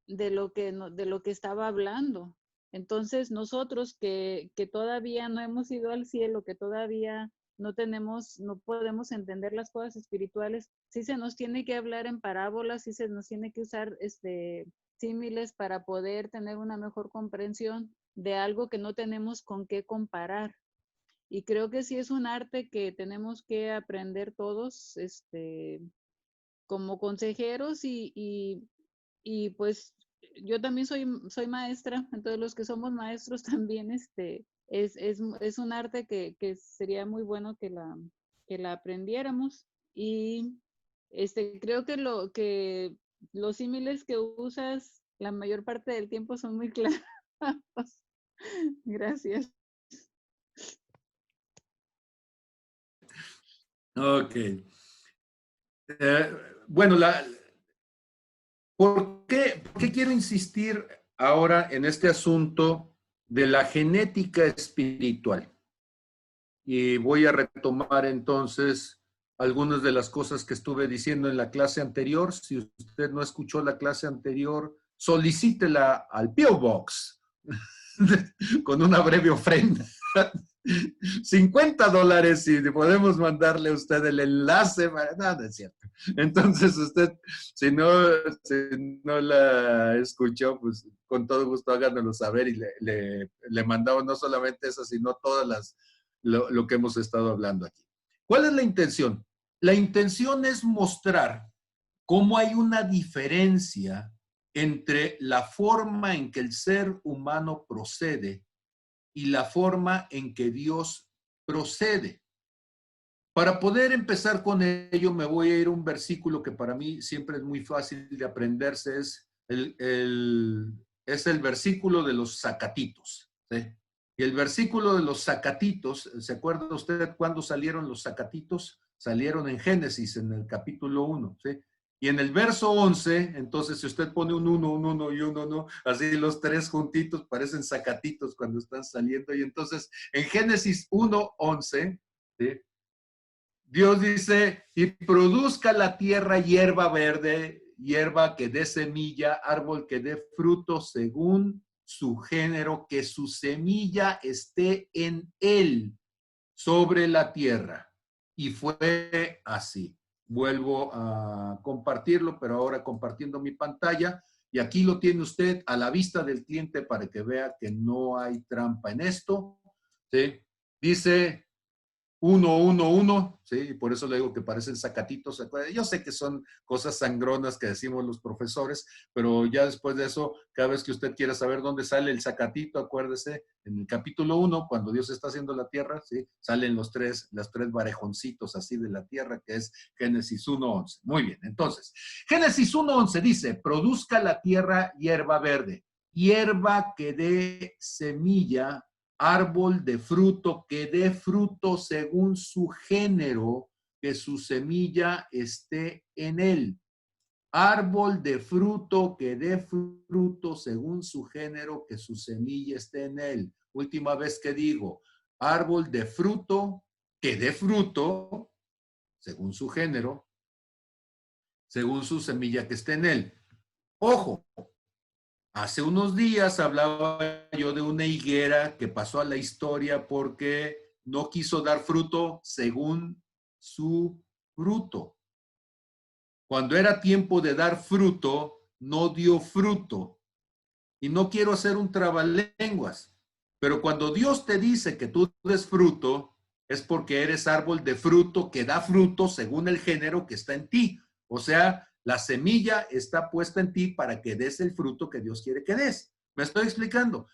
de lo que estaba hablando. Entonces, nosotros que todavía no hemos ido al cielo, que todavía no podemos entender las cosas espirituales, sí se nos tiene que hablar en parábolas, sí se nos tiene que usar símiles para poder tener una mejor comprensión de algo que no tenemos con qué comparar. Y creo que sí es un arte que tenemos que aprender todos, como consejeros y pues yo también soy maestra, entonces los que somos maestros también es un arte que sería muy bueno que la aprendiéramos y creo que los símiles que usas la mayor parte del tiempo son muy claros. Gracias. Ok. Bueno, por qué quiero insistir ahora en este asunto de la genética espiritual? Y voy a retomar entonces algunas de las cosas que estuve diciendo en la clase anterior. Si usted no escuchó la clase anterior, solicítela al P.O. Box con una breve ofrenda. $50 y podemos mandarle a usted el enlace. No, es cierto. Entonces usted, si no la escuchó, pues con todo gusto háganoslo saber y le mandamos no solamente eso, sino todas lo que hemos estado hablando aquí. ¿Cuál es la intención? La intención es mostrar cómo hay una diferencia entre la forma en que el ser humano procede y la forma en que Dios procede. Para poder empezar con ello, me voy a ir a un versículo que para mí siempre es muy fácil de aprenderse, es el versículo de los zacatitos. ¿Sí? Y el versículo de los zacatitos, ¿se acuerda usted cuándo salieron los zacatitos? Salieron en Génesis, en el capítulo 1. ¿Sí? Y en el verso 11, entonces si usted pone un 1 y un 1, así los tres juntitos parecen zacatitos cuando están saliendo. Y entonces en Génesis 1:11, ¿sí? Dios dice, y produzca la tierra hierba verde, hierba que dé semilla, árbol que dé fruto según su género, que su semilla esté en él, sobre la tierra. Y fue así. Vuelvo a compartirlo, pero ahora compartiendo mi pantalla. Y aquí lo tiene usted a la vista del cliente para que vea que no hay trampa en esto. ¿Sí? Dice 1, ¿sí? Por eso le digo que parecen zacatitos. Yo sé que son cosas sangronas que decimos los profesores, pero ya después de eso, cada vez que usted quiera saber dónde sale el zacatito, acuérdese, en el capítulo 1, cuando Dios está haciendo la tierra, ¿sí? Salen los tres barejoncitos así de la tierra, que es Génesis 1:11. Muy bien, entonces, Génesis 1:11 dice, produzca la tierra hierba verde, hierba que dé semilla, árbol de fruto que dé fruto según su género, que su semilla esté en él. Árbol de fruto que dé fruto según su género, que su semilla esté en él. Última vez que digo, árbol de fruto que dé fruto según su género, según su semilla que esté en él. Ojo, hace unos días hablaba yo de una higuera que pasó a la historia porque no quiso dar fruto según su fruto. Cuando era tiempo de dar fruto, no dio fruto. Y no quiero hacer un trabalenguas, pero cuando Dios te dice que tú des fruto, es porque eres árbol de fruto que da fruto según el género que está en ti. O sea, la semilla está puesta en ti para que des el fruto que Dios quiere que des. ¿Me estoy explicando?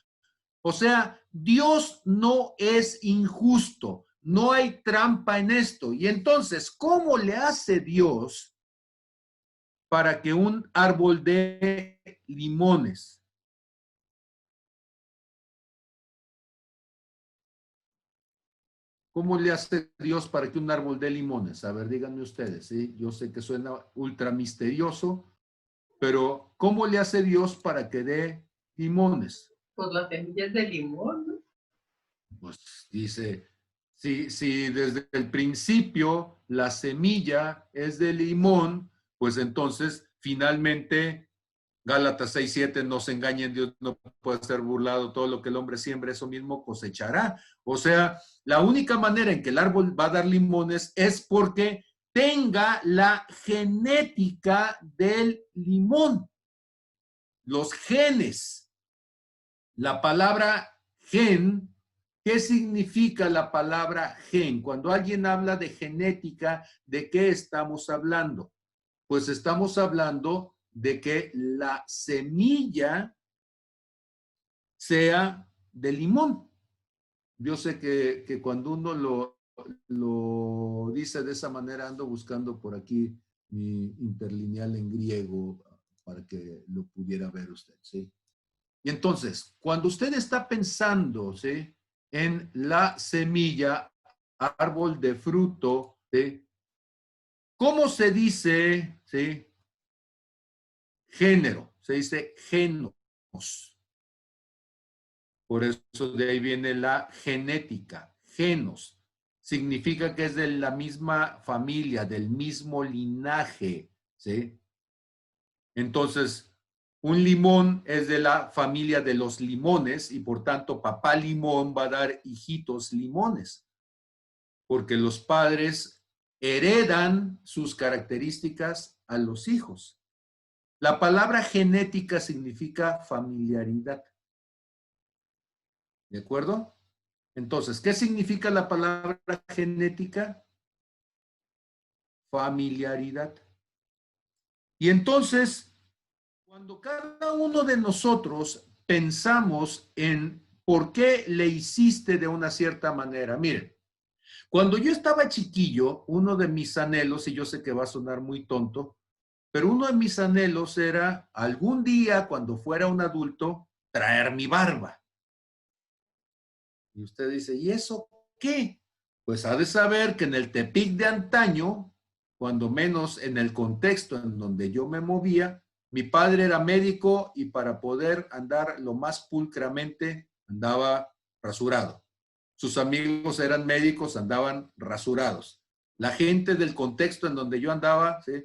O sea, Dios no es injusto, no hay trampa en esto. Y entonces, ¿cómo le hace Dios para que un árbol dé limones? ¿Cómo le hace Dios para que un árbol dé limones? A ver, díganme ustedes, ¿sí? Yo sé que suena ultra misterioso, pero ¿cómo le hace Dios para que dé limones? Pues las semillas de limón, ¿no? Pues dice, si desde el principio la semilla es de limón, pues entonces finalmente Gálatas 6:7, no se engañen, Dios no puede ser burlado, todo lo que el hombre siembra, eso mismo cosechará. O sea, la única manera en que el árbol va a dar limones es porque tenga la genética del limón, los genes. La palabra gen, ¿qué significa la palabra gen? Cuando alguien habla de genética, ¿de qué estamos hablando? Pues estamos hablando de que la semilla sea de limón. Yo sé que cuando uno lo dice de esa manera, ando buscando por aquí mi interlineal en griego para que lo pudiera ver usted, ¿sí? Y entonces, cuando usted está pensando, ¿sí?, en la semilla, árbol de fruto, ¿sí?, ¿cómo se dice, ¿sí?, género? Se dice genos. Por eso de ahí viene la genética, genos. Significa que es de la misma familia, del mismo linaje, ¿sí? Entonces, un limón es de la familia de los limones y por tanto papá limón va a dar hijitos limones, porque los padres heredan sus características a los hijos. La palabra genética significa familiaridad. ¿De acuerdo? Entonces, ¿qué significa la palabra genética? Familiaridad. Y entonces, cuando cada uno de nosotros pensamos en por qué le hiciste de una cierta manera, miren, cuando yo estaba chiquillo, uno de mis anhelos, y yo sé que va a sonar muy tonto, pero uno de mis anhelos era algún día, cuando fuera un adulto, traer mi barba. Y usted dice, ¿y eso qué? Pues ha de saber que en el Tepic de antaño, cuando menos en el contexto en donde yo me movía, mi padre era médico y para poder andar lo más pulcramente andaba rasurado. Sus amigos eran médicos, andaban rasurados. La gente del contexto en donde yo andaba, ¿sí?,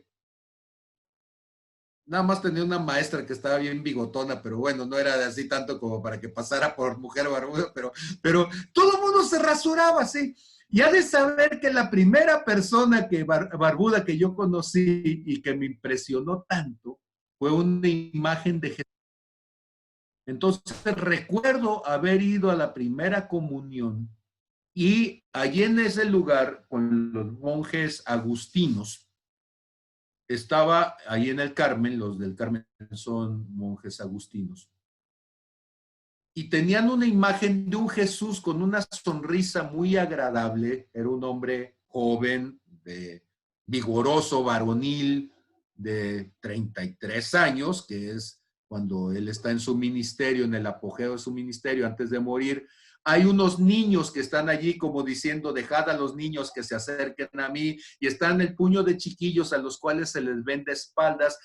nada más tenía una maestra que estaba bien bigotona, pero bueno, no era así tanto como para que pasara por mujer barbuda, pero todo el mundo se rasuraba, ¿sí? Y ha de saber que la primera persona barbuda que yo conocí y que me impresionó tanto fue una imagen de Jesús. Entonces recuerdo haber ido a la primera comunión y allí en ese lugar con los monjes agustinos, estaba ahí en el Carmen, los del Carmen son monjes agustinos, y tenían una imagen de un Jesús con una sonrisa muy agradable. Era un hombre joven, vigoroso, varonil, de 33 años, que es cuando él está en su ministerio, en el apogeo de su ministerio, antes de morir. Hay unos niños que están allí como diciendo, dejad a los niños que se acerquen a mí, y están el puño de chiquillos a los cuales se les ven de espaldas,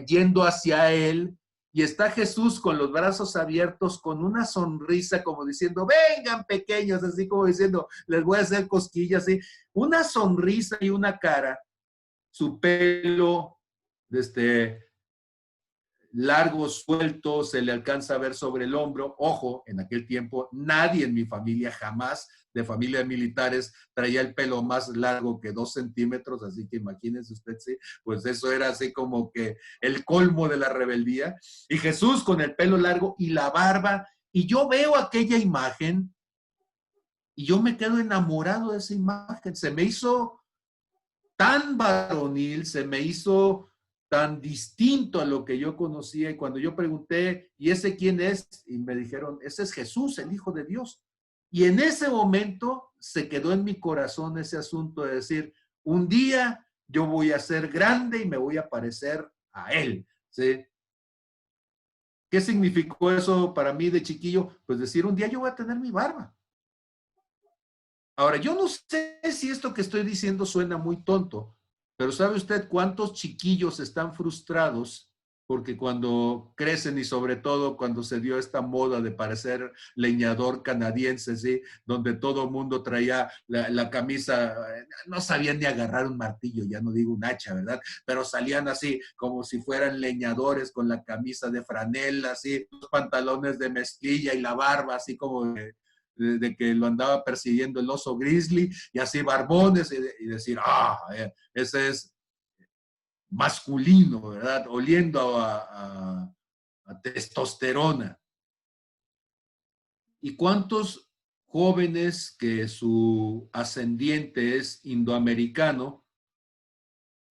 yendo hacia él, y está Jesús con los brazos abiertos, con una sonrisa como diciendo, vengan pequeños, así como diciendo, les voy a hacer cosquillas, ¿sí? Una sonrisa y una cara, su pelo largo, suelto, se le alcanza a ver sobre el hombro. Ojo, en aquel tiempo nadie en mi familia, jamás de familia de militares, traía el pelo más largo que 2 centímetros, así que imagínense usted, sí, pues eso era así como que el colmo de la rebeldía. Y Jesús con el pelo largo y la barba, y yo veo aquella imagen y yo me quedo enamorado de esa imagen. Se me hizo tan varonil, se me hizo tan distinto a lo que yo conocía. Y cuando yo pregunté, ¿y ese quién es? Y me dijeron, ese es Jesús, el Hijo de Dios. Y en ese momento se quedó en mi corazón ese asunto de decir, un día yo voy a ser grande y me voy a parecer a Él. ¿Sí? ¿Qué significó eso para mí de chiquillo? Pues decir, un día yo voy a tener mi barba. Ahora, yo no sé si esto que estoy diciendo suena muy tonto, pero ¿sabe usted cuántos chiquillos están frustrados porque cuando crecen y sobre todo cuando se dio esta moda de parecer leñador canadiense, ¿sí? Donde todo el mundo traía la camisa, no sabían ni agarrar un martillo, ya no digo un hacha, ¿verdad? Pero salían así como si fueran leñadores con la camisa de franela, así, los pantalones de mezclilla y la barba así como de que lo andaba persiguiendo el oso grizzly y así barbones y decir, ese es masculino, ¿verdad? Oliendo a testosterona. ¿Y cuántos jóvenes que su ascendiente es indoamericano,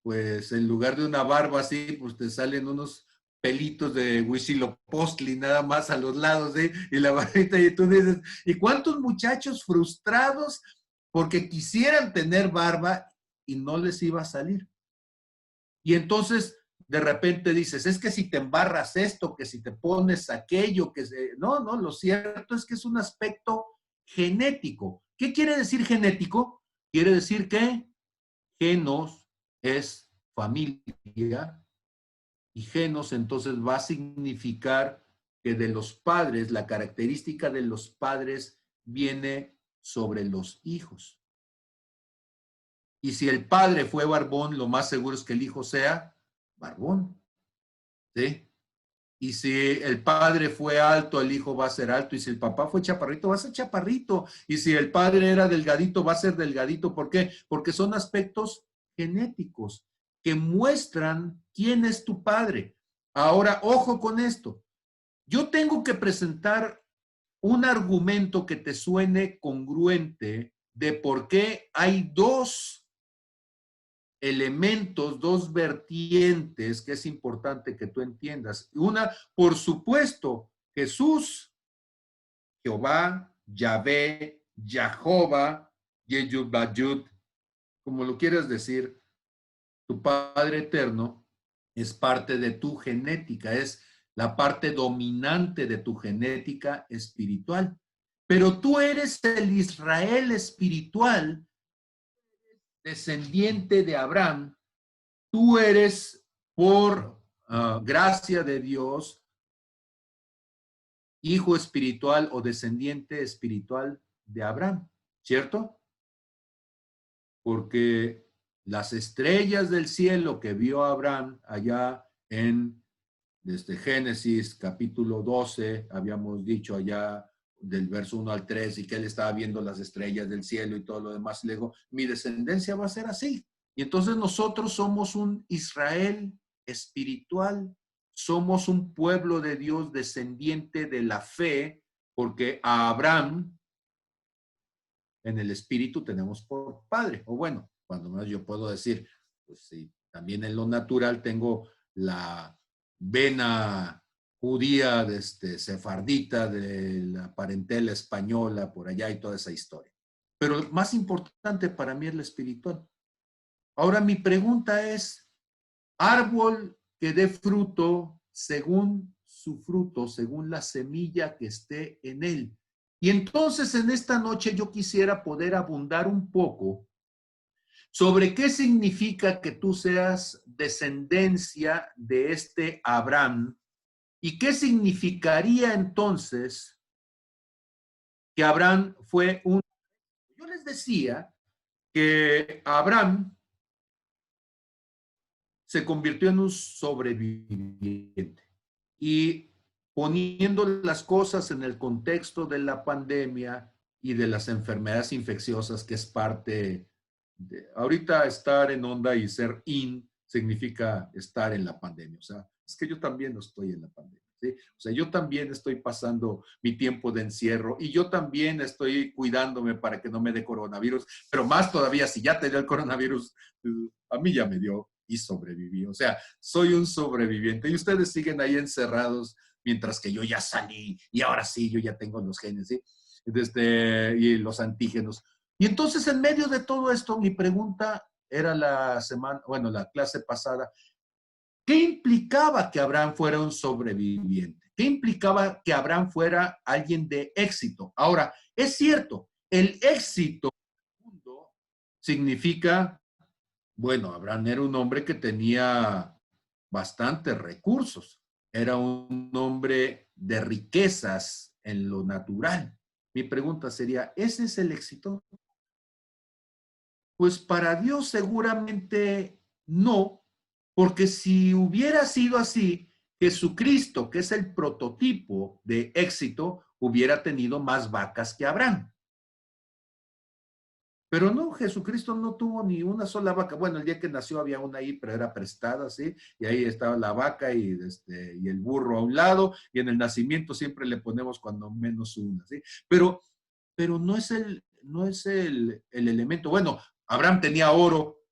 pues en lugar de una barba así, pues te salen unos pelitos de Huitzilopochtli nada más a los lados, ¿sí? Y la barbita, y tú dices, ¿y cuántos muchachos frustrados porque quisieran tener barba y no les iba a salir? Y entonces de repente dices, es que si te embarras esto, que si te pones aquello, que no, lo cierto es que es un aspecto genético. ¿Qué quiere decir genético? Quiere decir que genos es familia y genos entonces va a significar que de los padres, la característica de los padres viene sobre los hijos. Y si el padre fue barbón, lo más seguro es que el hijo sea barbón. ¿Sí? Y si el padre fue alto, el hijo va a ser alto. Y si el papá fue chaparrito, va a ser chaparrito. Y si el padre era delgadito, va a ser delgadito. ¿Por qué? Porque son aspectos genéticos que muestran quién es tu padre. Ahora, ojo con esto. Yo tengo que presentar un argumento que te suene congruente de por qué hay dos elementos, dos vertientes que es importante que tú entiendas. Una, por supuesto, Jesús, Jehová, Yahvé, Jehová, Yeyud, como lo quieras decir, tu Padre Eterno es parte de tu genética, es la parte dominante de tu genética espiritual. Pero tú eres el Israel espiritual, descendiente de Abraham. Tú eres, por gracia de Dios, hijo espiritual o descendiente espiritual de Abraham, ¿cierto? Porque las estrellas del cielo que vio Abraham allá desde Génesis capítulo 12, habíamos dicho allá del verso 1 al 3, y que él estaba viendo las estrellas del cielo y todo lo demás, y luego, mi descendencia va a ser así. Y entonces nosotros somos un Israel espiritual, somos un pueblo de Dios descendiente de la fe, porque a Abraham en el espíritu tenemos por padre, o bueno, cuando menos yo puedo decir, pues sí, también en lo natural tengo la vena judía, sefardita, de la parentela española, por allá y toda esa historia. Pero lo más importante para mí es la espiritual. Ahora mi pregunta es, árbol que dé fruto según su fruto, según la semilla que esté en él. Y entonces en esta noche yo quisiera poder abundar un poco sobre qué significa que tú seas descendencia de este Abraham y qué significaría entonces que Abraham fue un... Yo les decía que Abraham se convirtió en un sobreviviente. y poniendo las cosas en el contexto de la pandemia y de las enfermedades infecciosas, que es parte de, ahorita estar en onda y ser in significa estar en la pandemia. O sea, es que yo también no estoy en la pandemia. ¿Sí? O sea, yo también estoy pasando mi tiempo de encierro y yo también estoy cuidándome para que no me dé coronavirus, pero más todavía, si ya te dio el coronavirus, a mí ya me dio y sobreviví. O sea, soy un sobreviviente y ustedes siguen ahí encerrados mientras que yo ya salí y ahora sí, yo ya tengo los genes, ¿sí? Y los antígenos. Y entonces, en medio de todo esto, mi pregunta era la clase pasada, ¿qué implicaba que Abraham fuera un sobreviviente? ¿Qué implicaba que Abraham fuera alguien de éxito? Ahora, es cierto, el éxito en el mundo significa, bueno, Abraham era un hombre que tenía bastantes recursos, era un hombre de riquezas en lo natural. Mi pregunta sería, ¿ese es el éxito? Pues para Dios seguramente no, porque si hubiera sido así, Jesucristo, que es el prototipo de éxito, hubiera tenido más vacas que Abraham. Pero no, Jesucristo no tuvo ni una sola vaca. Bueno, el día que nació había una ahí, pero era prestada, ¿sí? Y ahí estaba la vaca y el burro a un lado, y en el nacimiento siempre le ponemos cuando menos una, ¿sí? Pero no es el elemento. Bueno, Abraham tenía oro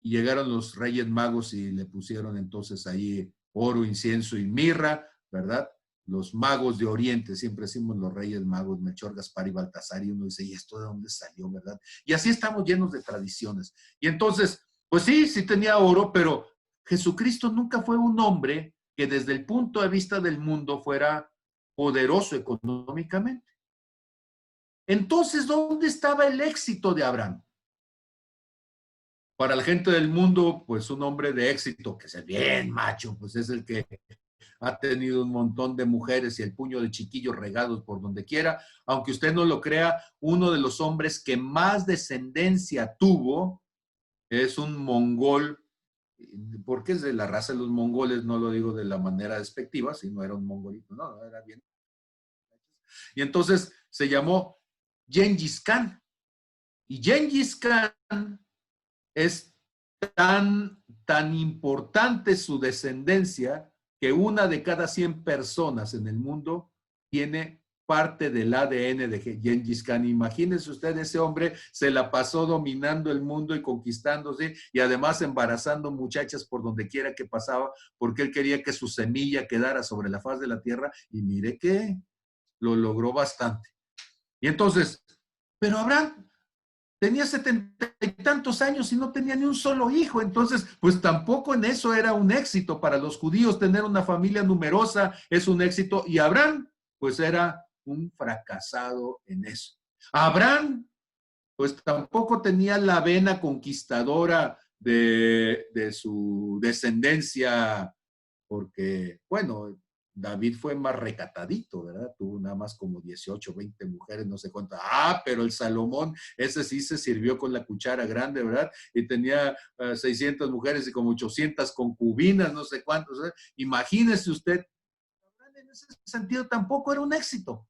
y llegaron los Reyes Magos y le pusieron entonces ahí oro, incienso y mirra, ¿verdad? Los magos de Oriente, siempre decimos los Reyes Magos, Melchor, Gaspar y Baltasar, y uno dice, ¿y esto de dónde salió, verdad? Y así estamos llenos de tradiciones. Y entonces, pues sí tenía oro, pero Jesucristo nunca fue un hombre que desde el punto de vista del mundo fuera poderoso económicamente. Entonces, ¿dónde estaba el éxito de Abraham? Para la gente del mundo, pues un hombre de éxito, que sea bien macho, pues es el que ha tenido un montón de mujeres y el puño de chiquillos regados por donde quiera. Aunque usted no lo crea, uno de los hombres que más descendencia tuvo es un mongol, porque es de la raza de los mongoles, no lo digo de la manera despectiva, sino era un mongolito, no, era bien. Y entonces se llamó Gengis Khan. Y Gengis Khan es tan importante su descendencia que una de cada 100 personas en el mundo tiene parte del ADN de Gengis Khan. Imagínense usted, ese hombre se la pasó dominando el mundo y conquistándose y además embarazando muchachas por donde quiera que pasaba, porque él quería que su semilla quedara sobre la faz de la tierra y mire que lo logró bastante. Y entonces, pero Abraham tenía 70 y tantos años y no tenía ni un solo hijo. Entonces, pues tampoco en eso era un éxito para los judíos. Tener una familia numerosa es un éxito. Y Abraham, pues era un fracasado en eso. Abraham, pues tampoco tenía la vena conquistadora de su descendencia, porque, bueno, David fue más recatadito, ¿verdad? Tuvo nada más como 18, 20 mujeres, no sé cuántas. Ah, pero el Salomón, ese sí se sirvió con la cuchara grande, ¿verdad? Y tenía 600 mujeres y como 800 concubinas, no sé cuántos. ¿verdad? Imagínese usted, en ese sentido tampoco era un éxito.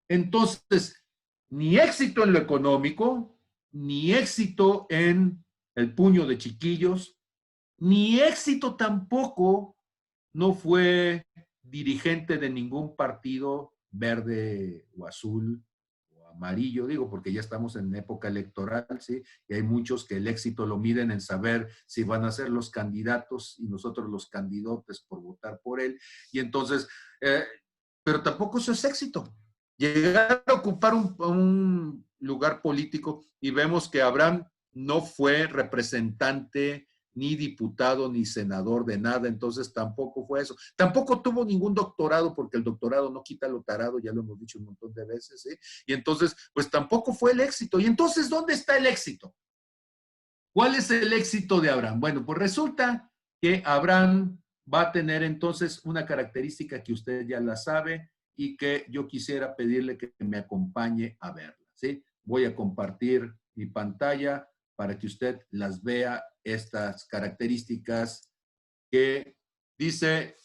Entonces, ni éxito en lo económico, ni éxito en el puño de chiquillos, ni éxito tampoco no fue dirigente de ningún partido verde o azul o amarillo, digo, porque ya estamos en época electoral, ¿sí? Y hay muchos que el éxito lo miden en saber si van a ser los candidatos y nosotros los candidatos por votar por él. Y entonces, pero tampoco eso es éxito. Llegar a ocupar un lugar político y vemos que Abraham no fue representante ni diputado ni senador de nada, entonces tampoco fue eso. Tampoco tuvo ningún doctorado, porque el doctorado no quita lo tarado, ya lo hemos dicho un montón de veces, ¿sí? Y entonces, pues tampoco fue el éxito. Y entonces, ¿dónde está el éxito? ¿Cuál es el éxito de Abraham? Bueno, pues resulta que Abraham va a tener entonces una característica que usted ya la sabe y que yo quisiera pedirle que me acompañe a verla, ¿sí? Voy a compartir mi pantalla para que usted las vea, estas características que dice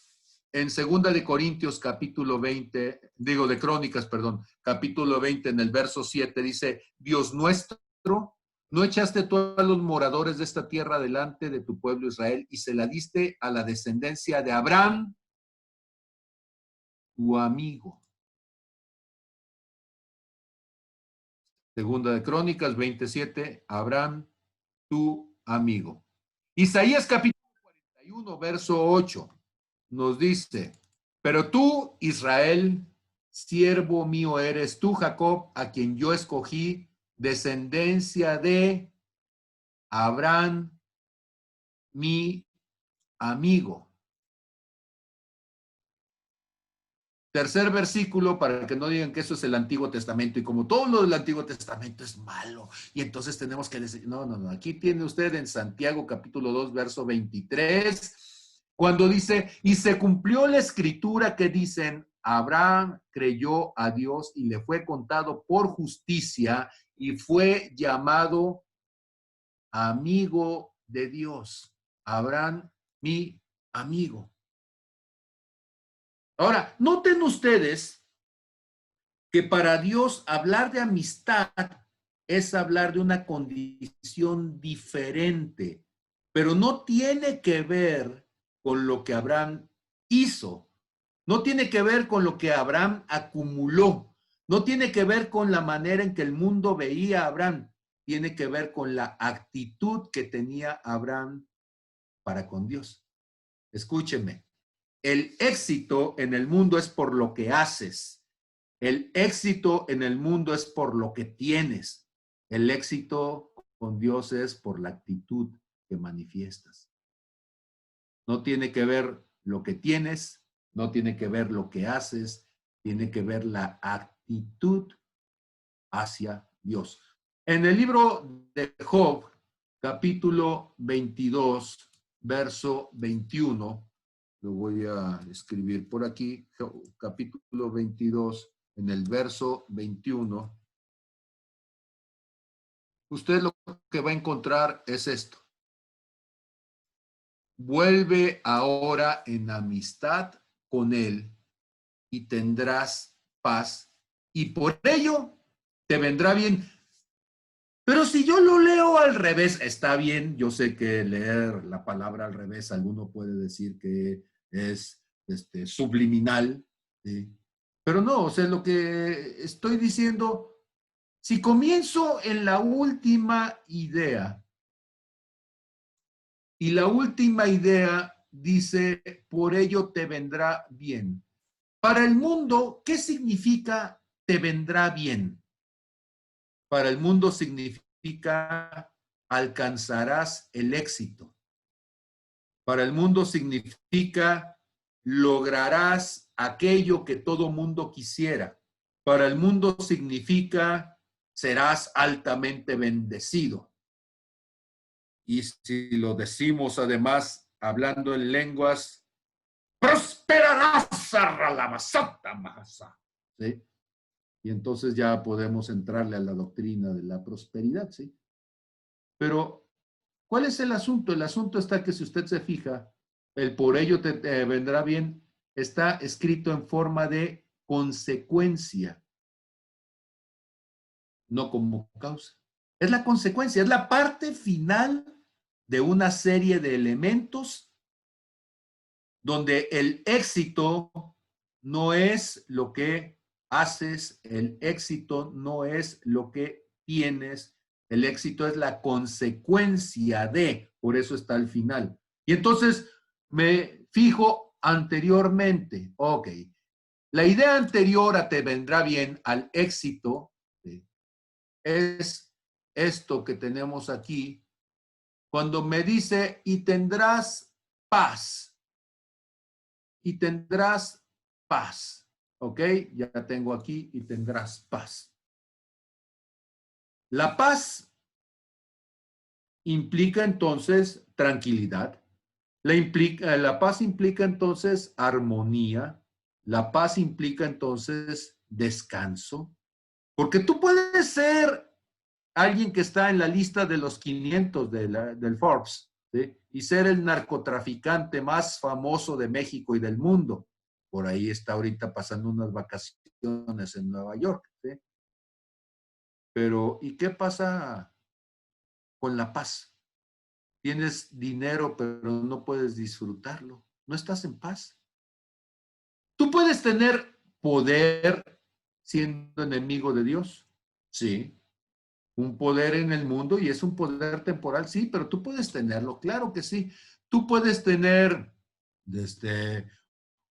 en 2 de Corintios, capítulo 20, digo de Crónicas, perdón, capítulo 20, en el verso 7, dice, Dios nuestro, ¿no echaste tú a los moradores de esta tierra delante de tu pueblo Israel y se la diste a la descendencia de Abraham, tu amigo? Segunda de Crónicas 27, Abraham, tu amigo. Isaías capítulo 41, verso 8, nos dice, pero tú, Israel, siervo mío eres, tú, Jacob, a quien yo escogí, descendencia de Abraham, mi amigo. Tercer versículo, para que no digan que eso es el Antiguo Testamento, y como todo lo del Antiguo Testamento es malo, y entonces tenemos que decir, no, aquí tiene usted en Santiago capítulo 2, verso 23, cuando dice, y se cumplió la escritura que dicen, Abraham creyó a Dios y le fue contado por justicia y fue llamado amigo de Dios. Abraham, mi amigo. Ahora, noten ustedes que para Dios hablar de amistad es hablar de una condición diferente, pero no tiene que ver con lo que Abraham hizo, no tiene que ver con lo que Abraham acumuló, no tiene que ver con la manera en que el mundo veía a Abraham, tiene que ver con la actitud que tenía Abraham para con Dios. Escúchenme. El éxito en el mundo es por lo que haces. El éxito en el mundo es por lo que tienes. El éxito con Dios es por la actitud que manifiestas. No tiene que ver lo que tienes, no tiene que ver lo que haces, tiene que ver la actitud hacia Dios. En el libro de Job, capítulo 22, verso 21, lo voy a escribir por aquí, capítulo 22, en el verso 21. Usted lo que va a encontrar es esto. Vuelve ahora en amistad con él y tendrás paz y por ello te vendrá bien. Pero si yo lo leo al revés, está bien, yo sé que leer la palabra al revés, alguno puede decir que es subliminal, ¿sí? Pero no, o sea, lo que estoy diciendo, si comienzo en la última idea, y la última idea dice, por ello te vendrá bien. Para el mundo, ¿qué significa te vendrá bien? Para el mundo significa alcanzarás el éxito. Para el mundo significa lograrás aquello que todo mundo quisiera. Para el mundo significa serás altamente bendecido. Y si lo decimos además hablando en lenguas, prosperarás, ¿sí? Y entonces ya podemos entrarle a la doctrina de la prosperidad, ¿sí? Pero, ¿cuál es el asunto? El asunto está que si usted se fija, el por ello te vendrá bien, está escrito en forma de consecuencia, no como causa. Es la consecuencia, es la parte final de una serie de elementos donde el éxito no es lo que haces, el éxito no es lo que tienes, el éxito es la consecuencia de, por eso está al final. Y entonces me fijo anteriormente, ok, la idea anterior a te vendrá bien al éxito, ¿sí?, es esto que tenemos aquí, cuando me dice, y tendrás paz, y tendrás paz, ¿ok? Ya tengo aquí, y tendrás paz. La paz implica entonces tranquilidad, la paz implica entonces armonía, la paz implica entonces descanso, porque tú puedes ser alguien que está en la lista de los 500 del Forbes, ¿sí? Y ser el narcotraficante más famoso de México y del mundo. Por ahí está ahorita pasando unas vacaciones en Nueva York, ¿sí? Pero, ¿y qué pasa con la paz? Tienes dinero, pero no puedes disfrutarlo. No estás en paz. Tú puedes tener poder siendo enemigo de Dios. Sí. Un poder en el mundo y es un poder temporal, sí, pero tú puedes tenerlo, claro que sí. Tú puedes tener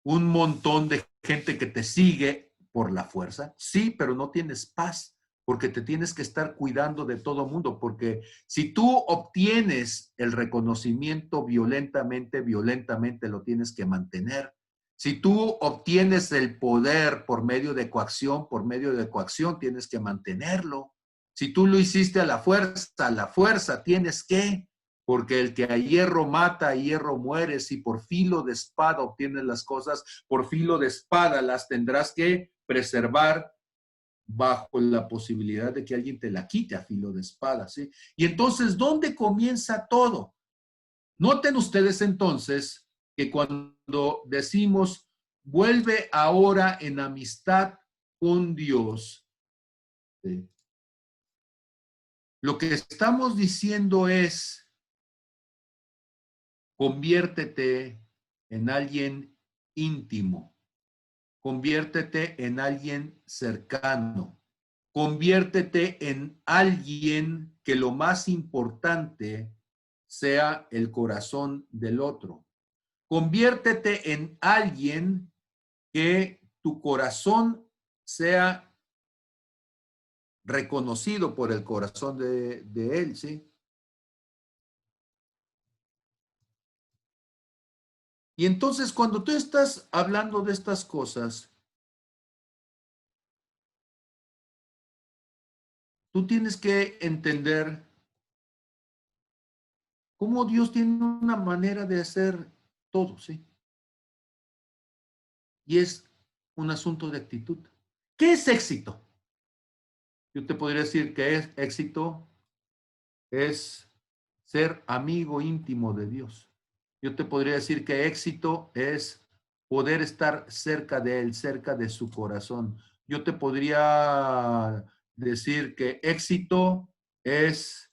un montón de gente que te sigue por la fuerza, sí, pero no tienes paz porque te tienes que estar cuidando de todo mundo, porque si tú obtienes el reconocimiento violentamente, violentamente lo tienes que mantener. Si tú obtienes el poder por medio de coacción tienes que mantenerlo. Si tú lo hiciste a la fuerza tienes que, porque el que a hierro mata, a hierro muere. Si por filo de espada obtienes las cosas, por filo de espada las tendrás que preservar bajo la posibilidad de que alguien te la quite a filo de espada, ¿sí? Y entonces, ¿dónde comienza todo? Noten ustedes entonces que cuando decimos, vuelve ahora en amistad con Dios, ¿sí? Lo que estamos diciendo es, conviértete en alguien íntimo, conviértete en alguien cercano, conviértete en alguien que lo más importante sea el corazón del otro. Conviértete en alguien que tu corazón sea reconocido por el corazón de él, ¿sí? Y entonces cuando tú estás hablando de estas cosas, tú tienes que entender cómo Dios tiene una manera de hacer todo, ¿sí? Y es un asunto de actitud. ¿Qué es éxito? Yo te podría decir que éxito es ser amigo íntimo de Dios. Yo te podría decir que éxito es poder estar cerca de Él, cerca de su corazón. Yo te podría decir que éxito es,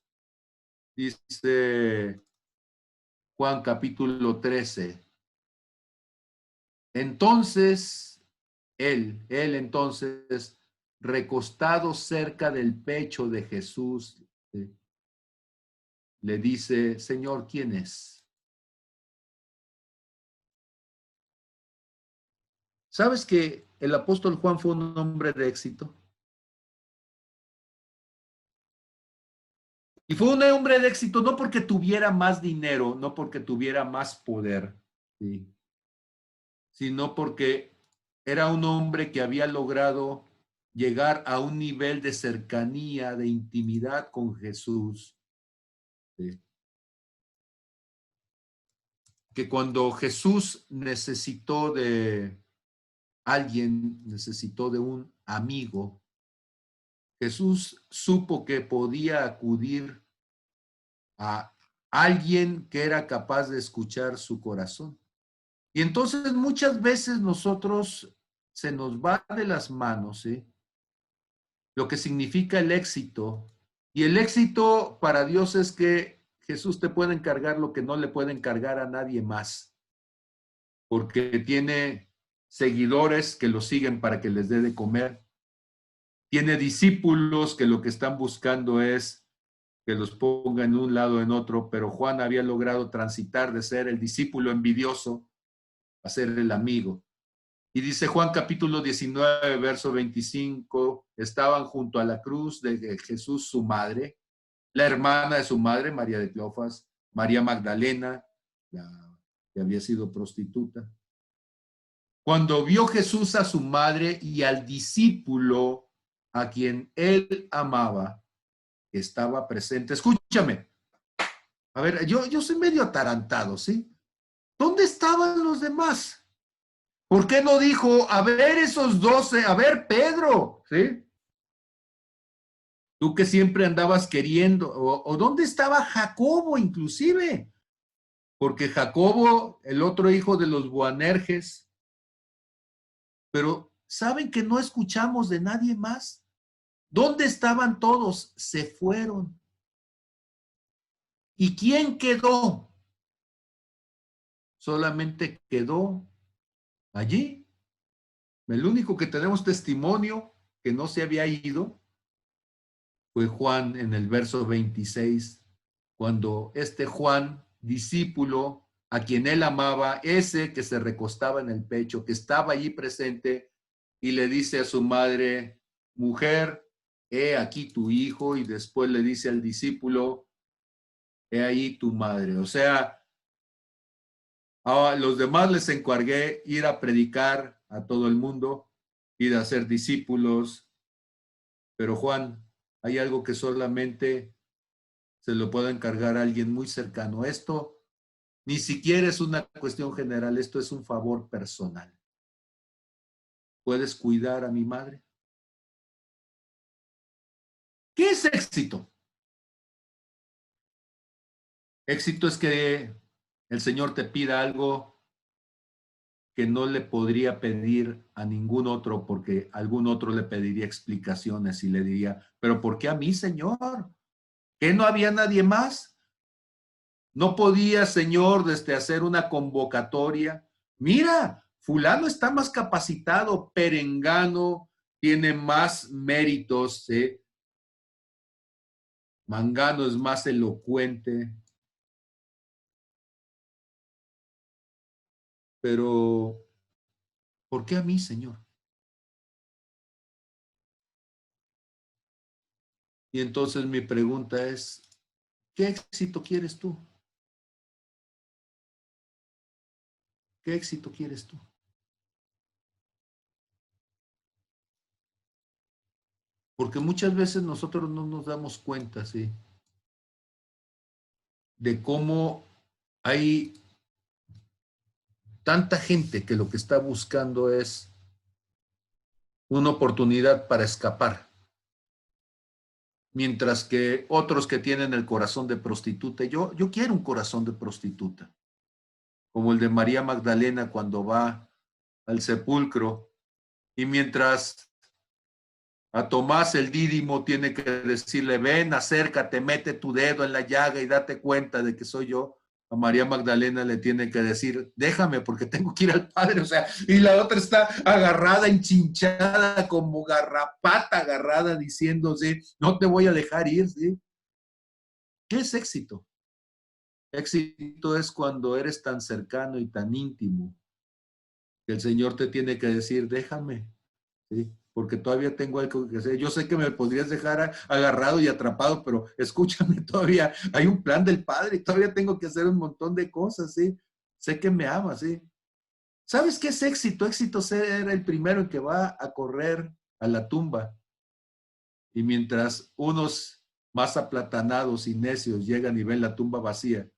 dice Juan capítulo 13. Entonces, él entonces, recostado cerca del pecho de Jesús, le dice, Señor, ¿quién es? ¿Sabes que el apóstol Juan fue un hombre de éxito? Y fue un hombre de éxito no porque tuviera más dinero, no porque tuviera más poder, ¿sí? Sino porque era un hombre que había logrado llegar a un nivel de cercanía, de intimidad con Jesús, ¿sí? Que cuando Jesús necesitó de alguien, necesitó de un amigo, Jesús supo que podía acudir a alguien que era capaz de escuchar su corazón. Y entonces muchas veces nosotros se nos va de las manos, ¿sí? Lo que significa el éxito. Y el éxito para Dios es que Jesús te puede encargar lo que no le puede encargar a nadie más, porque tiene seguidores que lo siguen para que les dé de comer. Tiene discípulos que lo que están buscando es que los ponga en un lado o en otro, pero Juan había logrado transitar de ser el discípulo envidioso a ser el amigo. Y dice Juan capítulo 19, verso 25, estaban junto a la cruz de Jesús su madre, la hermana de su madre, María de Cleofas, María Magdalena, la que había sido prostituta. Cuando vio Jesús a su madre y al discípulo a quien él amaba, estaba presente. Escúchame. A ver, yo soy medio atarantado, ¿sí? ¿Dónde estaban los demás? ¿Por qué no dijo, a ver esos 12, a ver Pedro, ¿sí? Tú que siempre andabas queriendo, o ¿dónde estaba Jacobo inclusive? porque Jacobo, el otro hijo de los Boanerges, pero ¿saben que no escuchamos de nadie más? ¿Dónde estaban todos? Se fueron. ¿Y quién quedó? Solamente quedó allí. El único que tenemos testimonio que no se había ido fue Juan en el verso 26, cuando este Juan, discípulo, a quien él amaba, ese que se recostaba en el pecho, que estaba allí presente, y le dice a su madre, mujer, he aquí tu hijo, y después le dice al discípulo, he ahí tu madre. O sea, a los demás les encargué ir a predicar a todo el mundo, ir a ser discípulos, pero Juan, hay algo que solamente se lo puedo encargar a alguien muy cercano. Esto ni siquiera es una cuestión general, esto es un favor personal. ¿Puedes cuidar a mi madre? ¿Qué es éxito? Éxito es que el Señor te pida algo que no le podría pedir a ningún otro, porque algún otro le pediría explicaciones y le diría, pero ¿por qué a mí, Señor? ¿Que no había nadie más? ¿No podía, Señor, hacer una convocatoria? Mira, fulano está más capacitado, perengano, tiene más méritos, mangano es más elocuente. Pero, ¿por qué a mí, Señor? Y entonces mi pregunta es, ¿qué éxito quieres tú? ¿Qué éxito quieres tú? Porque muchas veces nosotros no nos damos cuenta, ¿sí? De cómo hay tanta gente que lo que está buscando es una oportunidad para escapar, mientras que otros que tienen el corazón de prostituta, yo quiero un corazón de prostituta, como el de María Magdalena cuando va al sepulcro, y mientras a Tomás el Dídimo tiene que decirle, ven, acércate, mete tu dedo en la llaga y date cuenta de que soy yo. A María Magdalena le tiene que decir, déjame porque tengo que ir al Padre. O sea, y la otra está agarrada, enchinchada, como garrapata agarrada, diciéndose, no te voy a dejar ir, ¿sí? ¿Qué es éxito? Éxito es cuando eres tan cercano y tan íntimo que el Señor te tiene que decir, déjame, ¿sí? Porque todavía tengo algo que hacer. Yo sé que me podrías dejar agarrado y atrapado, pero escúchame, todavía hay un plan del Padre y todavía tengo que hacer un montón de cosas, ¿sí? Sé que me amas, ¿sí? ¿Sabes qué es éxito? Éxito ser el primero que va a correr a la tumba. Y mientras unos más aplatanados y necios llegan y ven la tumba vacía,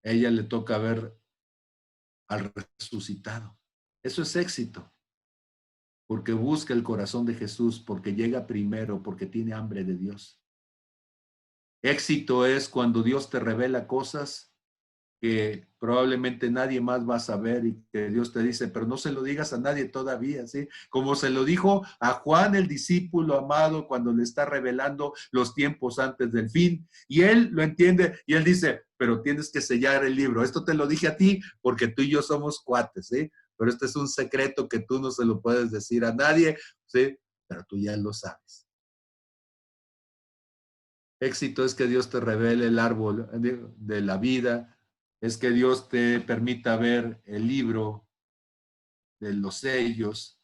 a ella le toca ver al resucitado. Eso es éxito. Porque busca el corazón de Jesús, porque llega primero, porque tiene hambre de Dios. Éxito es cuando Dios te revela cosas que probablemente nadie más va a saber y que Dios te dice, pero no se lo digas a nadie todavía, ¿sí? Como se lo dijo a Juan, el discípulo amado, cuando le está revelando los tiempos antes del fin, y él lo entiende y él dice, pero tienes que sellar el libro. Esto te lo dije a ti porque tú y yo somos cuates, ¿sí? Pero este es un secreto que tú no se lo puedes decir a nadie, ¿sí? Pero tú ya lo sabes. Éxito es que Dios te revele el árbol de la vida, es que Dios te permita ver el libro de los sellos.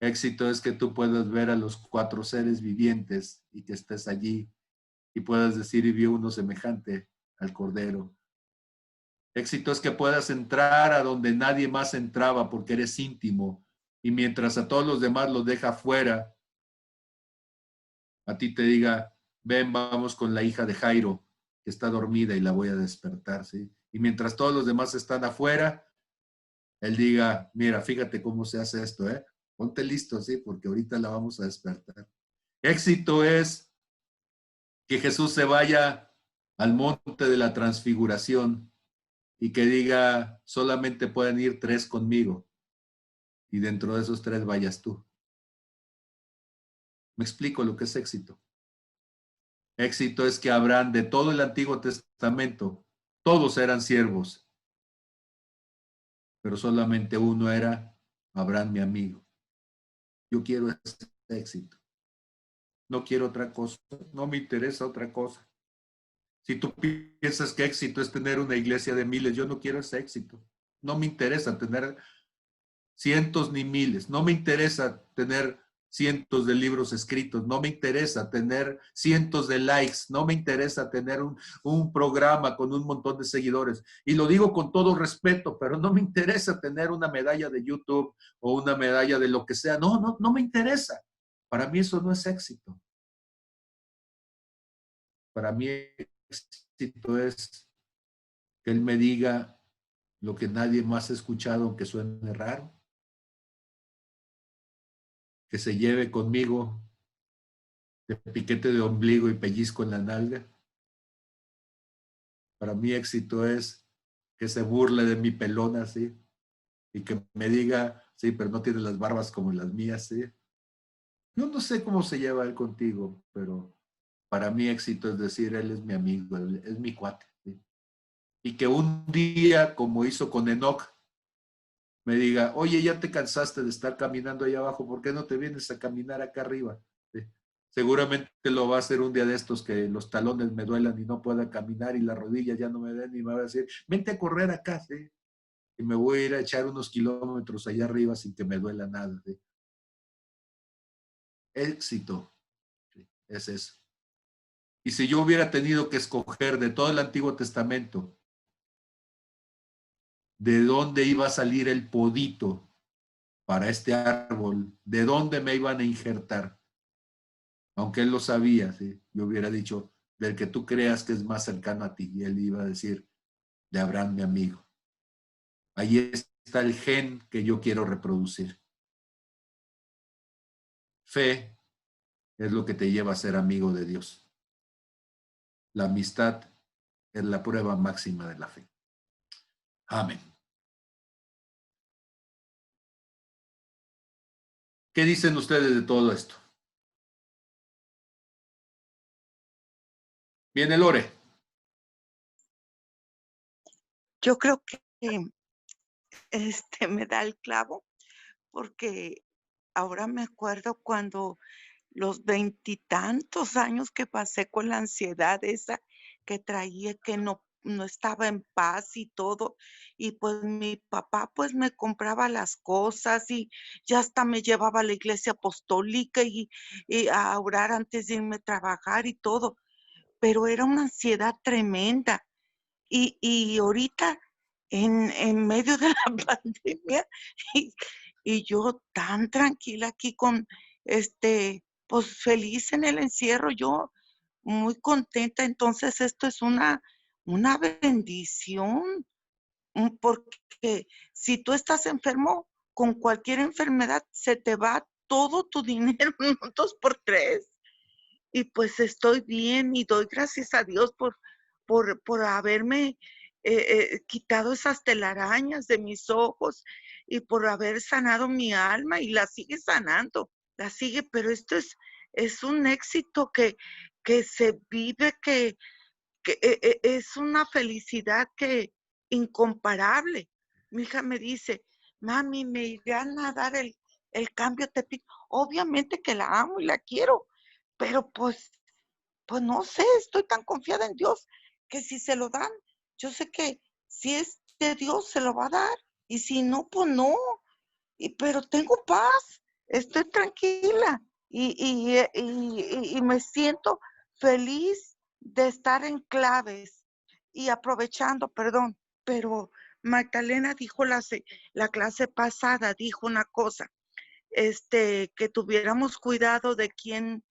Éxito es que tú puedas ver a los 4 seres vivientes y que estés allí y puedas decir, y vio uno semejante al Cordero. Éxito es que puedas entrar a donde nadie más entraba porque eres íntimo y mientras a todos los demás los deja fuera, a ti te diga, ven, vamos con la hija de Jairo, que está dormida y la voy a despertar, ¿sí? Y mientras todos los demás están afuera, él diga, mira, fíjate cómo se hace esto, ¿eh? Ponte listo, ¿sí? Porque ahorita la vamos a despertar. Éxito es que Jesús se vaya al monte de la transfiguración y que diga, solamente pueden ir 3 conmigo, y dentro de esos 3 vayas tú. Me explico lo que es éxito. Éxito es que Abraham, de todo el Antiguo Testamento, todos eran siervos, pero solamente uno era Abraham, mi amigo. Yo quiero ese éxito. No quiero otra cosa. No me interesa otra cosa. Si tú piensas que éxito es tener una iglesia de miles, yo no quiero ese éxito. No me interesa tener cientos ni miles. No me interesa tener cientos de libros escritos. No me interesa tener cientos de likes. No me interesa tener un programa con un montón de seguidores. Y lo digo con todo respeto, pero no me interesa tener una medalla de YouTube o una medalla de lo que sea. No me interesa. Para mí eso no es éxito. Para mí éxito es que Él me diga lo que nadie más ha escuchado, aunque suene raro. Que se lleve conmigo de piquete de ombligo y pellizco en la nalga. Para mí éxito es que se burle de mi pelona, ¿sí? Y que me diga, sí, pero no tiene las barbas como las mías, ¿sí? Yo no sé cómo se lleva Él contigo, pero para mí éxito es decir, Él es mi amigo, Él es mi cuate, ¿sí? Y que un día, como hizo con Enoch, me diga, oye, ya te cansaste de estar caminando ahí abajo, ¿por qué no te vienes a caminar acá arriba? ¿Sí? Seguramente lo va a hacer un día de estos que los talones me duelan y no pueda caminar y las rodillas ya no me den y me va a decir, vente a correr acá, ¿sí? Y me voy a ir a echar unos kilómetros allá arriba sin que me duela nada, ¿sí? Éxito, ¿sí? Es eso. Y si yo hubiera tenido que escoger de todo el Antiguo Testamento, de dónde iba a salir el podito para este árbol, de dónde me iban a injertar, aunque él lo sabía, ¿sí? Yo hubiera dicho, del que tú creas que es más cercano a ti, y él iba a decir, de Abraham, mi amigo. Ahí está el gen que yo quiero reproducir. Fe es lo que te lleva a ser amigo de Dios. La amistad es la prueba máxima de la fe. Amén. ¿Qué dicen ustedes de todo esto? Viene Lore. Yo creo que me da el clavo porque ahora me acuerdo cuando los veintitantos años que pasé con la ansiedad esa que traía, que no estaba en paz y todo. Y pues mi papá pues me compraba las cosas y ya hasta me llevaba a la iglesia apostólica y a orar antes de irme a trabajar y todo. Pero era una ansiedad tremenda. Y ahorita en medio de la pandemia y, y yo tan tranquila aquí con pues feliz en el encierro, yo muy contenta. Entonces esto es una bendición, porque si tú estás enfermo con cualquier enfermedad, se te va todo tu dinero en un 2x3. Y pues estoy bien y doy gracias a Dios por haberme quitado esas telarañas de mis ojos y por haber sanado mi alma y la sigue sanando, la sigue, pero esto es un éxito que se vive, que es una felicidad que incomparable. Mi hija me dice, mami, ¿me irán a dar el cambio Tepic? Obviamente que la amo y la quiero, pero pues no sé, estoy tan confiada en Dios que si se lo dan, yo sé que si es de Dios se lo va a dar y si no, pues no. Pero tengo paz, estoy tranquila y me siento feliz de estar en claves y aprovechando, perdón, pero Magdalena dijo la clase pasada, dijo una cosa, que tuviéramos cuidado de quién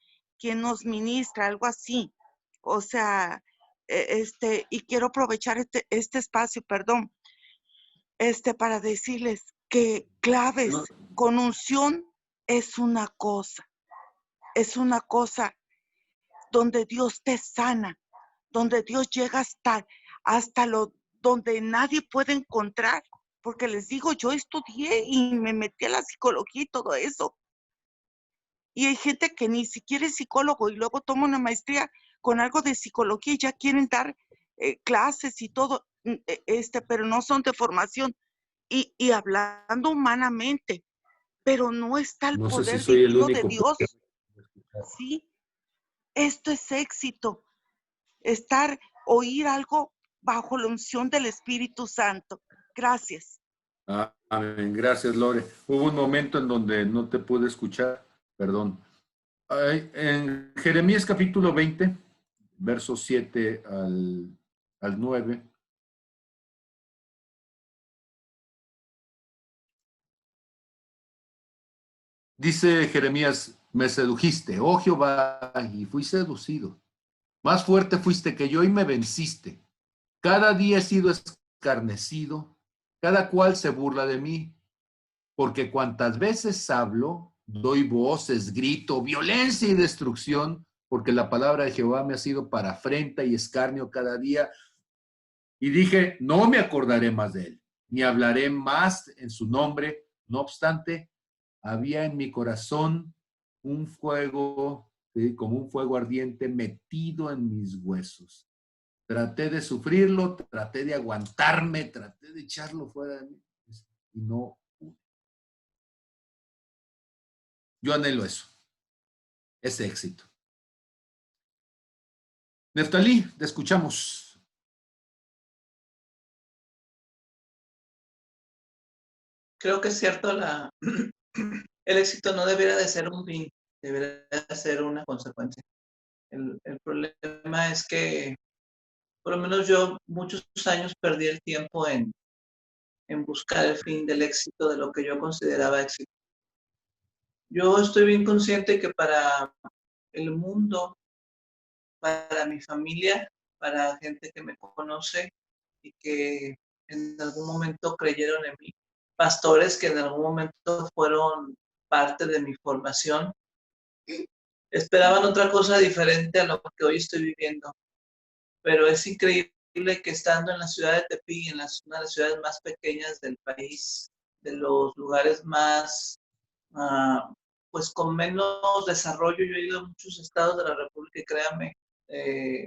nos ministra, algo así. O sea, y quiero aprovechar este espacio, perdón, para decirles que claves No, con unción es una cosa donde Dios te sana, donde Dios llega hasta lo donde nadie puede encontrar, porque les digo, yo estudié y me metí a la psicología y todo eso. Y hay gente que ni siquiera es psicólogo y luego toma una maestría con algo de psicología y ya quieren dar clases y todo, pero no son de formación. Y hablando humanamente, pero no está el No sé si poder soy el divino de único, pero Dios. Sí, esto es éxito. Oír algo bajo la unción del Espíritu Santo. Gracias. Amén. Gracias, Lore. Hubo un momento en donde no te pude escuchar, perdón. En Jeremías capítulo 20, versos 7 al 9. Dice Jeremías, me sedujiste, oh Jehová, y fui seducido. Más fuerte fuiste que yo y me venciste. Cada día he sido escarnecido, cada cual se burla de mí, porque cuantas veces hablo, doy voces, grito, violencia y destrucción, porque la palabra de Jehová me ha sido para afrenta y escarnio cada día. Y dije, no me acordaré más de él, ni hablaré más en su nombre. No obstante, había en mi corazón un fuego, ¿sí?, como un fuego ardiente metido en mis huesos. Traté de sufrirlo, traté de aguantarme, traté de echarlo fuera de mí y no pude. Yo anhelo eso, ese éxito. Neftalí, te escuchamos. Creo que es cierto, el éxito no debería de ser un fin, debería de ser una consecuencia. El problema es que, por lo menos yo, muchos años perdí el tiempo en buscar el fin del éxito, de lo que yo consideraba éxito. Yo estoy bien consciente que para el mundo, para mi familia, para gente que me conoce y que en algún momento creyeron en mí, pastores que en algún momento fueron parte de mi formación, esperaban otra cosa diferente a lo que hoy estoy viviendo. Pero es increíble que estando en la ciudad de Tepic, en una de las ciudades más pequeñas del país, de los lugares más, pues con menos desarrollo, yo he ido a muchos estados de la República y créanme,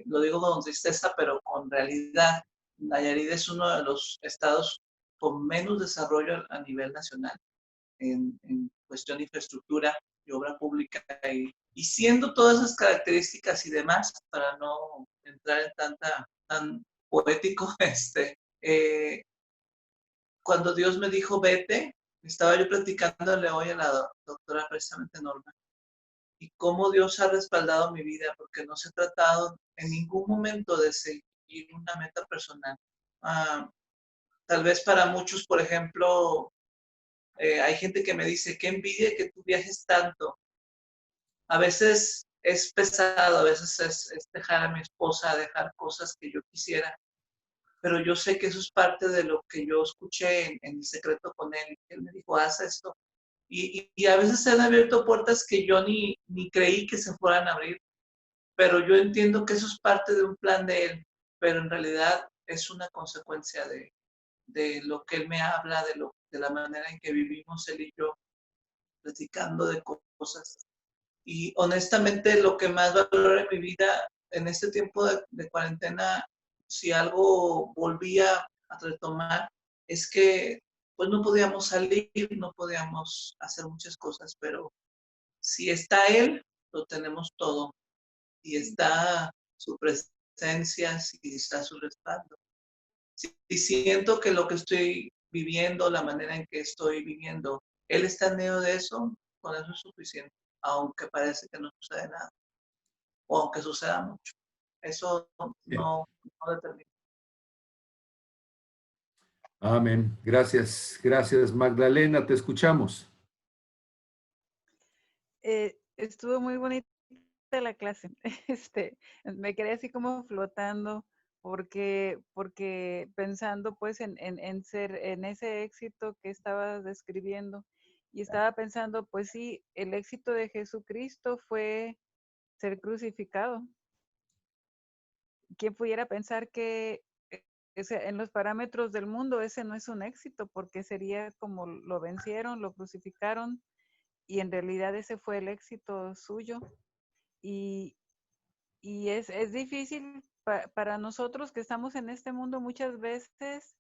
lo digo con tristeza, pero con realidad, Nayarit es uno de los estados con menos desarrollo a nivel nacional en cuestión de infraestructura y obra pública. Y siendo todas esas características y demás, para no entrar en tan poético, cuando Dios me dijo vete, estaba yo platicándole hoy a la doctora precisamente Norma, y cómo Dios ha respaldado mi vida, porque no se ha tratado en ningún momento de seguir una meta personal. Tal vez para muchos, por ejemplo, hay gente que me dice, qué envidia que tú viajes tanto. A veces es pesado, a veces es dejar a mi esposa, dejar cosas que yo quisiera, pero yo sé que eso es parte de lo que yo escuché en mi secreto con él. Él me dijo, haz esto. Y a veces se han abierto puertas que yo ni creí que se fueran a abrir, pero yo entiendo que eso es parte de un plan de él, pero en realidad es una consecuencia de lo que él me habla, de la manera en que vivimos él y yo, platicando de cosas. Y honestamente lo que más valoro en mi vida en este tiempo de cuarentena, si algo volvía a retomar, es que pues no podíamos salir, no podíamos hacer muchas cosas, pero si está él, lo tenemos todo. Y está su presencia, si está su respaldo. Si siento que lo que estoy viviendo, la manera en que estoy viviendo, él está en medio de eso, con eso es suficiente, aunque parece que no sucede nada, o aunque suceda mucho. Eso no determina. Amén. Gracias, gracias, Magdalena, te escuchamos. Estuvo muy bonita la clase. Me quedé así como flotando porque pensando pues en ser, en ese éxito que estabas describiendo, y estaba pensando, pues sí, el éxito de Jesucristo fue ser crucificado. ¿Quién pudiera pensar que en los parámetros del mundo ese no es un éxito, porque sería como lo vencieron, lo crucificaron, y en realidad ese fue el éxito suyo. Y, y es difícil para nosotros que estamos en este mundo muchas veces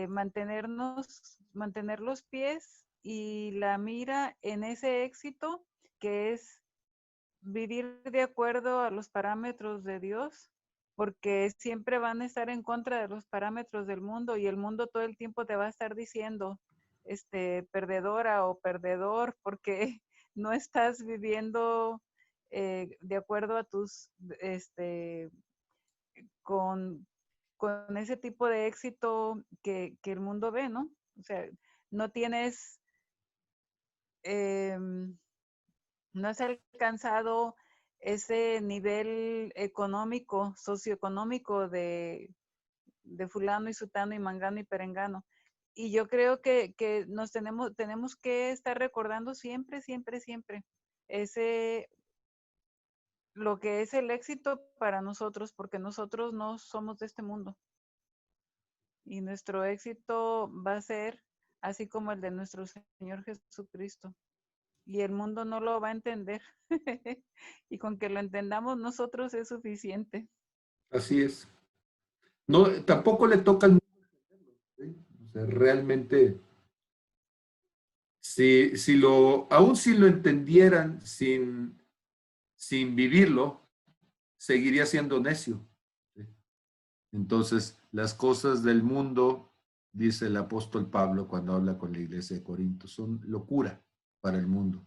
mantener los pies y la mira en ese éxito que es vivir de acuerdo a los parámetros de Dios, porque siempre van a estar en contra de los parámetros del mundo, y el mundo todo el tiempo te va a estar diciendo, perdedora o perdedor, porque no estás viviendo de acuerdo a tus, con, con ese tipo de éxito que el mundo ve, ¿no? O sea, no tienes, no has alcanzado ese nivel económico, socioeconómico de fulano y sutano y mangano y perengano. Y yo creo que nos tenemos que estar recordando siempre, siempre, siempre lo que es el éxito para nosotros, porque nosotros no somos de este mundo. Y nuestro éxito va a ser así como el de nuestro Señor Jesucristo. Y el mundo no lo va a entender. Y con que lo entendamos nosotros es suficiente. Así es. No, tampoco le toca al mundo entenderlo, ¿sí? O sea, realmente, aún si lo entendieran sin vivirlo, seguiría siendo necio, ¿sí? Entonces, las cosas del mundo, dice el apóstol Pablo cuando habla con la iglesia de Corinto, son locura para el mundo.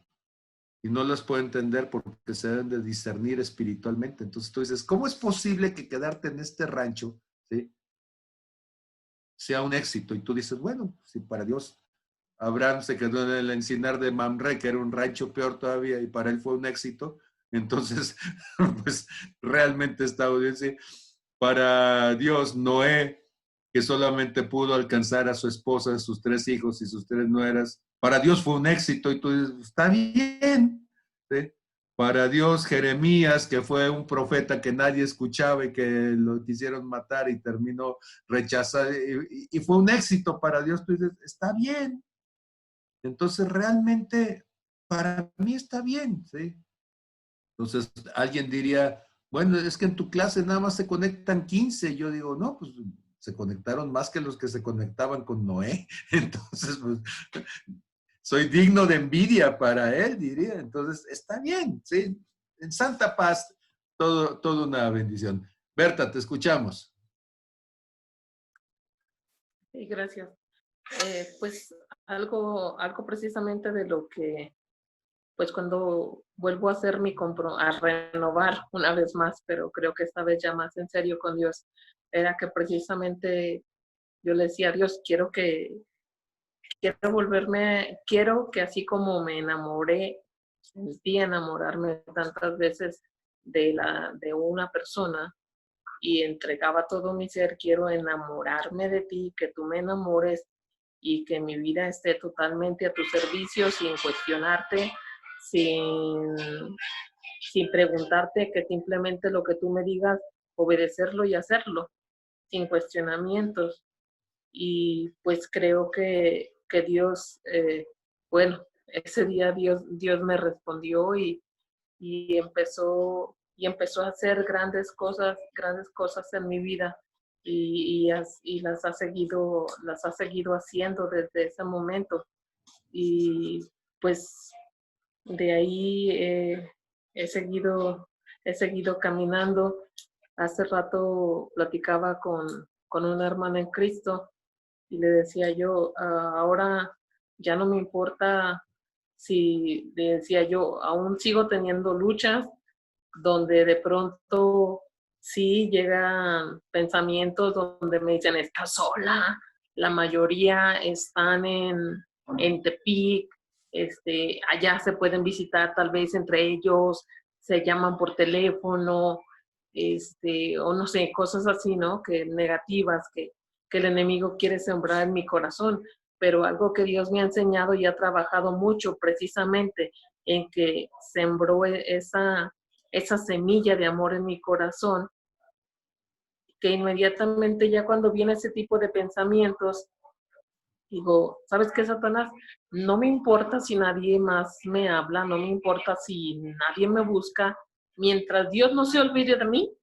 Y no las puede entender porque se deben de discernir espiritualmente. Entonces tú dices, ¿cómo es posible que quedarte en este rancho, ¿sí?, sea un éxito? Y tú dices, bueno, si para Dios Abraham se quedó en el encinar de Mamre, que era un rancho peor todavía, y para él fue un éxito, entonces, pues realmente está bien, ¿sí? Para Dios, Noé, que solamente pudo alcanzar a su esposa, sus 3 hijos y sus 3 nueras, para Dios fue un éxito, y tú dices, está bien, ¿sí? Para Dios, Jeremías, que fue un profeta que nadie escuchaba y que lo quisieron matar y terminó rechazado, y fue un éxito para Dios, tú dices, está bien. Entonces, realmente, para mí está bien, ¿sí? Entonces, alguien diría, bueno, es que en tu clase nada más se conectan 15. Yo digo, no, pues se conectaron más que los que se conectaban con Noé. Entonces, pues, soy digno de envidia para él, diría. Entonces, está bien, ¿sí? En santa paz, todo una bendición. Berta, te escuchamos. Sí, gracias. Pues algo precisamente de lo que, pues cuando vuelvo a hacer a renovar una vez más, pero creo que esta vez ya más en serio con Dios, era que precisamente yo le decía a Dios, quiero que así como me enamoré, sentí enamorarme tantas veces de una persona y entregaba todo mi ser, quiero enamorarme de ti, que tú me enamores y que mi vida esté totalmente a tu servicio, sin cuestionarte, sin, sin preguntarte, que simplemente lo que tú me digas, obedecerlo y hacerlo, sin cuestionamientos. Y pues creo que Dios, bueno, ese día Dios me respondió y empezó a hacer grandes cosas en mi vida, y las ha seguido haciendo desde ese momento. Y pues de ahí he seguido caminando. Hace rato platicaba con una hermana en Cristo y le decía yo, ahora ya no me importa si, le decía yo, aún sigo teniendo luchas donde de pronto sí llegan pensamientos donde me dicen, estás sola, la mayoría están en Tepic, allá se pueden visitar tal vez entre ellos, se llaman por teléfono, o no sé, cosas así, ¿no? Que negativas, que el enemigo quiere sembrar en mi corazón, pero algo que Dios me ha enseñado y ha trabajado mucho precisamente en que sembró esa semilla de amor en mi corazón, que inmediatamente ya cuando viene ese tipo de pensamientos, digo, ¿sabes qué, Satanás? No me importa si nadie más me habla, no me importa si nadie me busca, mientras Dios no se olvide de mí,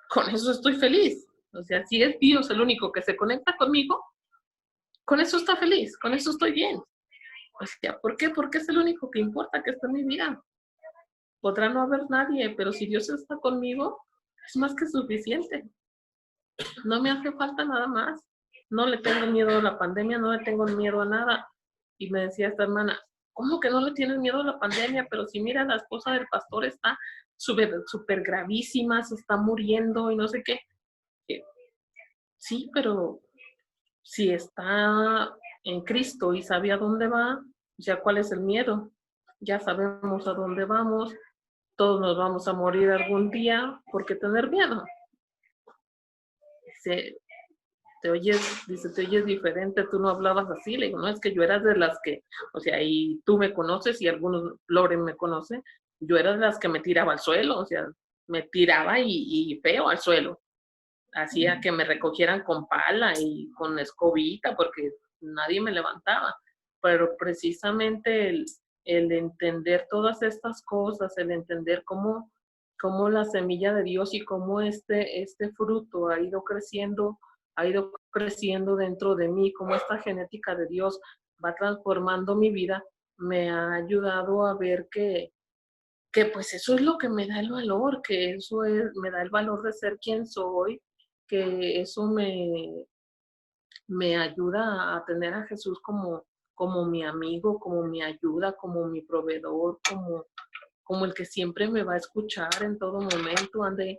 con eso estoy feliz. O sea, si es Dios el único que se conecta conmigo, con eso está feliz, con eso estoy bien. O sea, ¿por qué? Porque es el único que importa que está en mi vida. Podrá no haber nadie, pero si Dios está conmigo, es más que suficiente. No me hace falta nada más. No le tengo miedo a la pandemia, no le tengo miedo a nada. Y me decía esta hermana, ¿cómo que no le tienes miedo a la pandemia? Pero si mira, la esposa del pastor está súper gravísima, se está muriendo y no sé qué. Sí, pero si está en Cristo y sabe a dónde va, ya cuál es el miedo. Ya sabemos a dónde vamos, todos nos vamos a morir algún día, ¿por qué tener miedo? Dice, te oyes diferente, tú no hablabas así. Le digo, no, es que yo era de las que, o sea, y tú me conoces y algunos, Loren me conoce, yo era de las que me tiraba al suelo, o sea, me tiraba y feo al suelo. Hacía que me recogieran con pala y con escobita porque nadie me levantaba. Pero precisamente el entender todas estas cosas, el entender cómo la semilla de Dios y cómo este fruto ha ido creciendo dentro de mí, cómo esta genética de Dios va transformando mi vida, me ha ayudado a ver que pues eso es lo que me da el valor, que eso me da el valor de ser quien soy, que eso me ayuda a tener a Jesús como mi amigo, como mi ayuda, como mi proveedor, como el que siempre me va a escuchar en todo momento, ande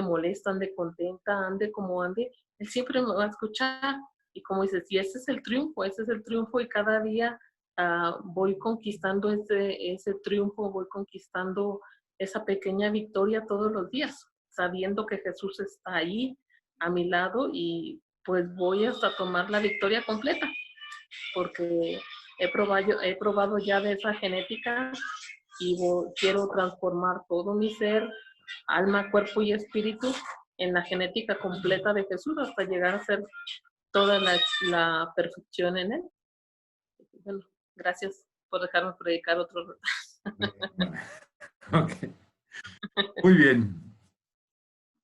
molesta, ande contenta, ande como ande, él siempre me va a escuchar. Y como dices, y ese es el triunfo y cada día voy conquistando ese triunfo, voy conquistando esa pequeña victoria todos los días, sabiendo que Jesús está ahí a mi lado y pues voy hasta tomar la victoria completa, porque he probado ya de esa genética y quiero transformar todo mi ser, alma, cuerpo y espíritu en la genética completa de Jesús hasta llegar a ser toda la perfección en él. Bueno, gracias por dejarme predicar otro rato. Okay. Muy bien.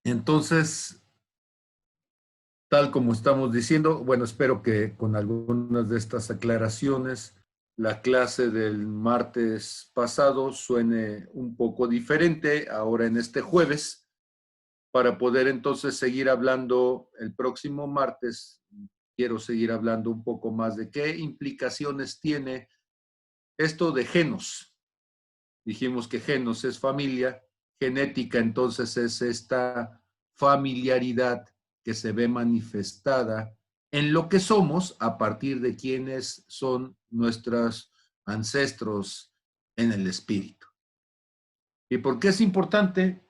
Entonces, tal como estamos diciendo, bueno, espero que con algunas de estas aclaraciones la clase del martes pasado suene un poco diferente ahora en este jueves, para poder entonces seguir hablando el próximo martes. Quiero seguir hablando un poco más de qué implicaciones tiene esto de genos. Dijimos que genos es familia, genética entonces es esta familiaridad que se ve manifestada en lo que somos a partir de quienes son nuestros ancestros en el espíritu. ¿Y por qué es importante?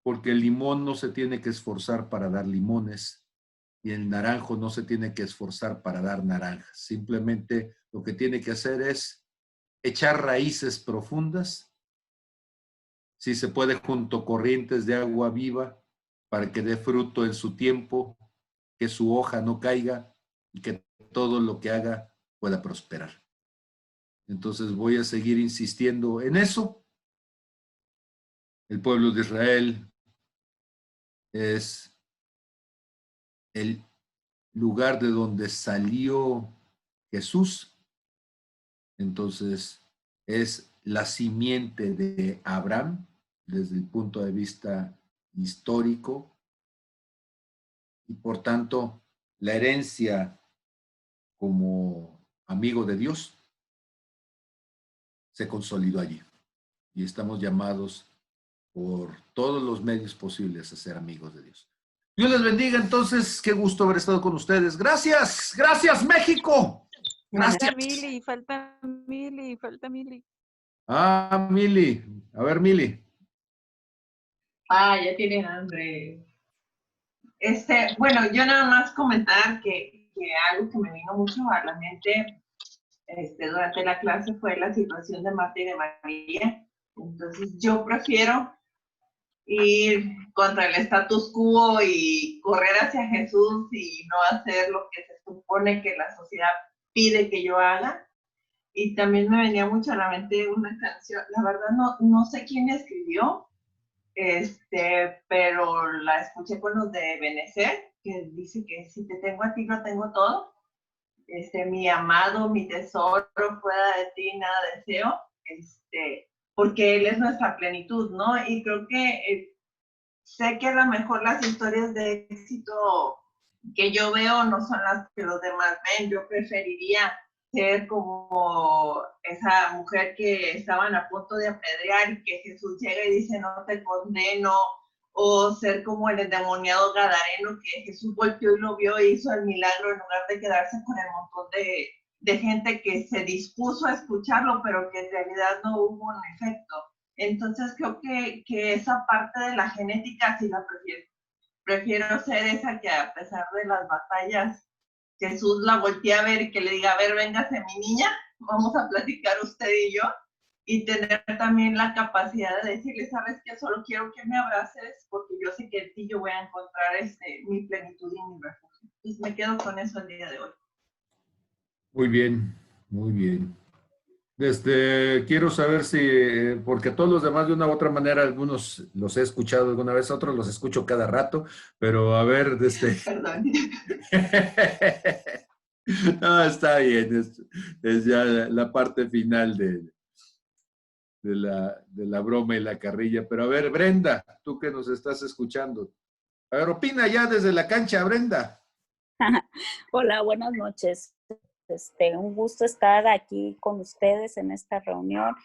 Porque el limón no se tiene que esforzar para dar limones y el naranjo no se tiene que esforzar para dar naranjas. Simplemente lo que tiene que hacer es echar raíces profundas, si se puede, junto a corrientes de agua viva, para que dé fruto en su tiempo, que su hoja no caiga y que todo lo que haga pueda prosperar. Entonces voy a seguir insistiendo en eso. El pueblo de Israel es el lugar de donde salió Jesús. Entonces es la simiente de Abraham desde el punto de vista histórico y por tanto la herencia como amigo de Dios se consolidó allí y estamos llamados por todos los medios posibles a ser amigos de Dios. Dios les bendiga entonces, qué gusto haber estado con ustedes. Gracias, gracias México. Gracias. Falta Mili. Ah, Mili. A ver, Mili. Ya tienen hambre. Bueno, yo nada más comentar que algo que me vino mucho a la mente durante la clase fue la situación de Marta y de María. Entonces, yo prefiero ir contra el status quo y correr hacia Jesús y no hacer lo que se supone que la sociedad pide que yo haga. Y también me venía mucho a la mente una canción, la verdad no sé quién escribió, pero la escuché con los de Benecer, que dice que si te tengo a ti, lo tengo todo. Mi amado, mi tesoro, fuera de ti nada deseo, porque Él es nuestra plenitud, ¿no? Y creo que sé que a lo mejor las historias de éxito que yo veo no son las que los demás ven. Yo preferiría ser como esa mujer que estaban a punto de apedrear y que Jesús llega y dice, no te condeno, o ser como el endemoniado gadareno que Jesús volteó y lo vio e hizo el milagro en lugar de quedarse con el montón de gente que se dispuso a escucharlo, pero que en realidad no hubo un efecto. Entonces creo que esa parte de la genética sí la prefiero. Prefiero ser esa que a pesar de las batallas, Jesús la voltee a ver y que le diga, a ver, véngase mi niña, vamos a platicar usted y yo, y tener también la capacidad de decirle, sabes que solo quiero que me abraces porque yo sé que en ti yo voy a encontrar mi plenitud y mi refugio. Entonces me quedo con eso el día de hoy. Muy bien, muy bien. Quiero saber si, porque todos los demás de una u otra manera, algunos los he escuchado alguna vez, otros los escucho cada rato, pero a ver, Perdón. No, está bien, es ya la parte final de la broma y la carrilla. Pero a ver, Brenda, tú que nos estás escuchando. A ver, opina ya desde la cancha, Brenda. Hola, buenas noches. Un gusto estar aquí con ustedes en esta reunión.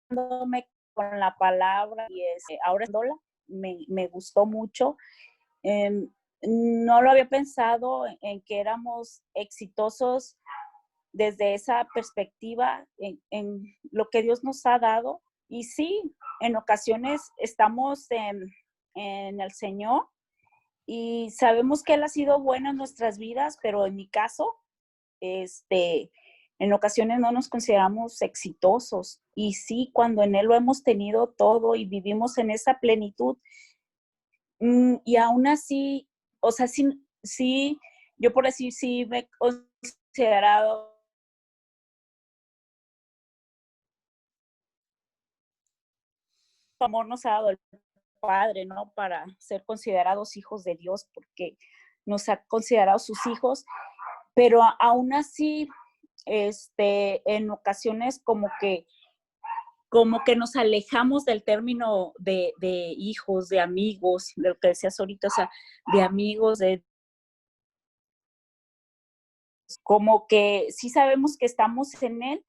Gozándome con la palabra y ahora me gustó mucho. No lo había pensado en que éramos exitosos desde esa perspectiva en lo que Dios nos ha dado. Y sí, en ocasiones estamos en el Señor y sabemos que Él ha sido bueno en nuestras vidas, pero en mi caso, en ocasiones no nos consideramos exitosos. Y sí, cuando en Él lo hemos tenido todo y vivimos en esa plenitud, y aún así, o sea, sí, yo por decir, sí me he considerado amor nos ha dado el Padre, ¿no? Para ser considerados hijos de Dios, porque nos ha considerado sus hijos, pero aún así, en ocasiones como que nos alejamos del término de hijos, de amigos, de lo que decías ahorita, o sea, de amigos, como que sí sabemos que estamos en Él,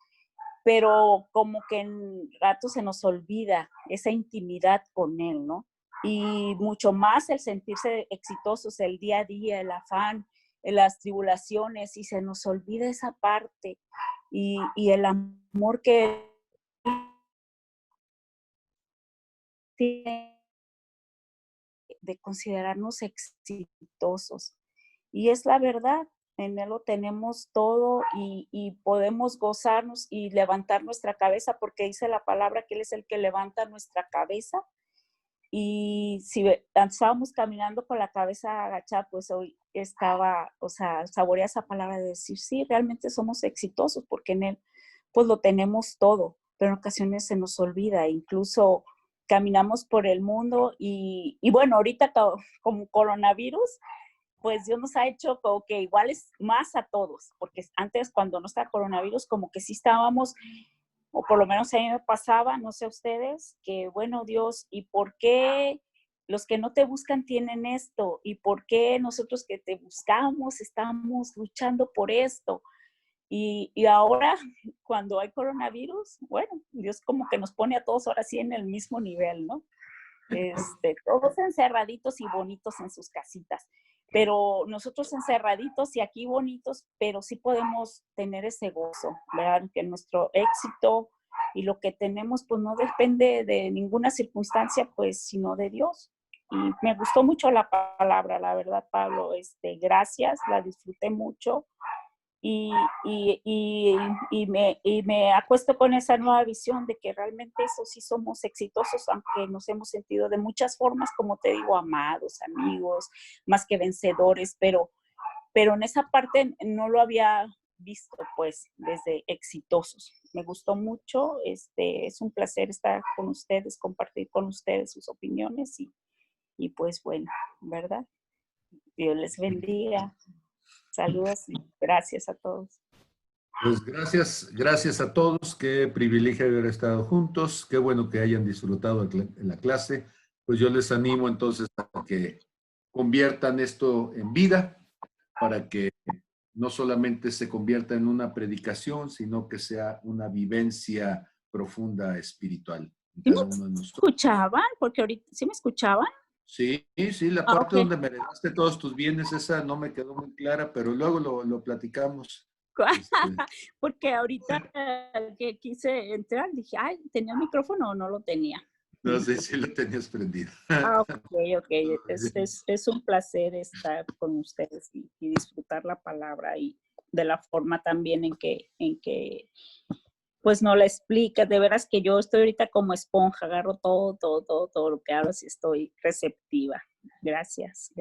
pero como que en rato se nos olvida esa intimidad con Él, ¿no? Y mucho más el sentirse exitosos el día a día, el afán, las tribulaciones, y se nos olvida esa parte y el amor que tiene de considerarnos exitosos. Y es la verdad, en Él lo tenemos todo y podemos gozarnos y levantar nuestra cabeza, porque dice la palabra que Él es el que levanta nuestra cabeza. Y si estábamos caminando con la cabeza agachada, pues hoy estaba, o sea, saboreaba esa palabra de decir, sí, realmente somos exitosos, porque en Él pues lo tenemos todo, pero en ocasiones se nos olvida, incluso caminamos por el mundo y bueno, ahorita como coronavirus, pues Dios nos ha hecho como que iguales más a todos, porque antes cuando no estaba coronavirus como que sí estábamos, o por lo menos a mí me pasaba, no sé a ustedes, que bueno Dios, ¿y por qué los que no te buscan tienen esto? ¿Y por qué nosotros que te buscamos estamos luchando por esto? Y ahora, cuando hay coronavirus, bueno, Dios como que nos pone a todos ahora sí en el mismo nivel, ¿no? Todos encerraditos y bonitos en sus casitas, pero nosotros encerraditos y aquí bonitos, pero sí podemos tener ese gozo, ¿verdad? Que nuestro éxito y lo que tenemos, pues no depende de ninguna circunstancia, pues, sino de Dios. Y me gustó mucho la palabra, la verdad, Pablo, gracias, la disfruté mucho. y me acuesto con esa nueva visión de que realmente eso sí somos exitosos, aunque nos hemos sentido de muchas formas, como te digo, amados, amigos, más que vencedores, pero en esa parte no lo había visto, pues, desde exitosos. Me gustó mucho, es un placer estar con ustedes, compartir con ustedes sus opiniones y pues bueno, ¿verdad? Dios les bendiga. Saludos y gracias a todos. Pues gracias a todos. Qué privilegio haber estado juntos. Qué bueno que hayan disfrutado en la clase. Pues yo les animo entonces a que conviertan esto en vida para que no solamente se convierta en una predicación, sino que sea una vivencia profunda espiritual en ¿Sí cada me uno de nosotros. escuchaban? Porque ahorita, ¿sí me escuchaban? Sí, la Ah, parte ok. donde me heredaste todos tus bienes, esa no me quedó muy clara, pero luego lo platicamos. Porque ahorita que quise entrar, dije, ay, ¿tenía el micrófono o no lo tenía? No sé si lo tenías prendido. Ah, ok. Es un placer estar con ustedes y disfrutar la palabra y de la forma también en que pues no la explica. De veras que yo estoy ahorita como esponja, agarro todo lo que hablas y estoy receptiva. Gracias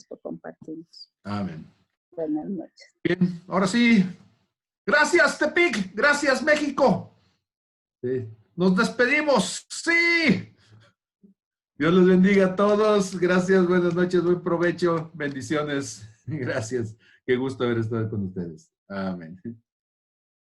por compartirnos. Amén. Buenas noches. Bien, ahora sí. Gracias, Tepic. Gracias, México. Sí. Nos despedimos. Sí. Dios los bendiga a todos. Gracias, buenas noches, buen provecho. Bendiciones. Gracias. Qué gusto haber estado con ustedes. Amén.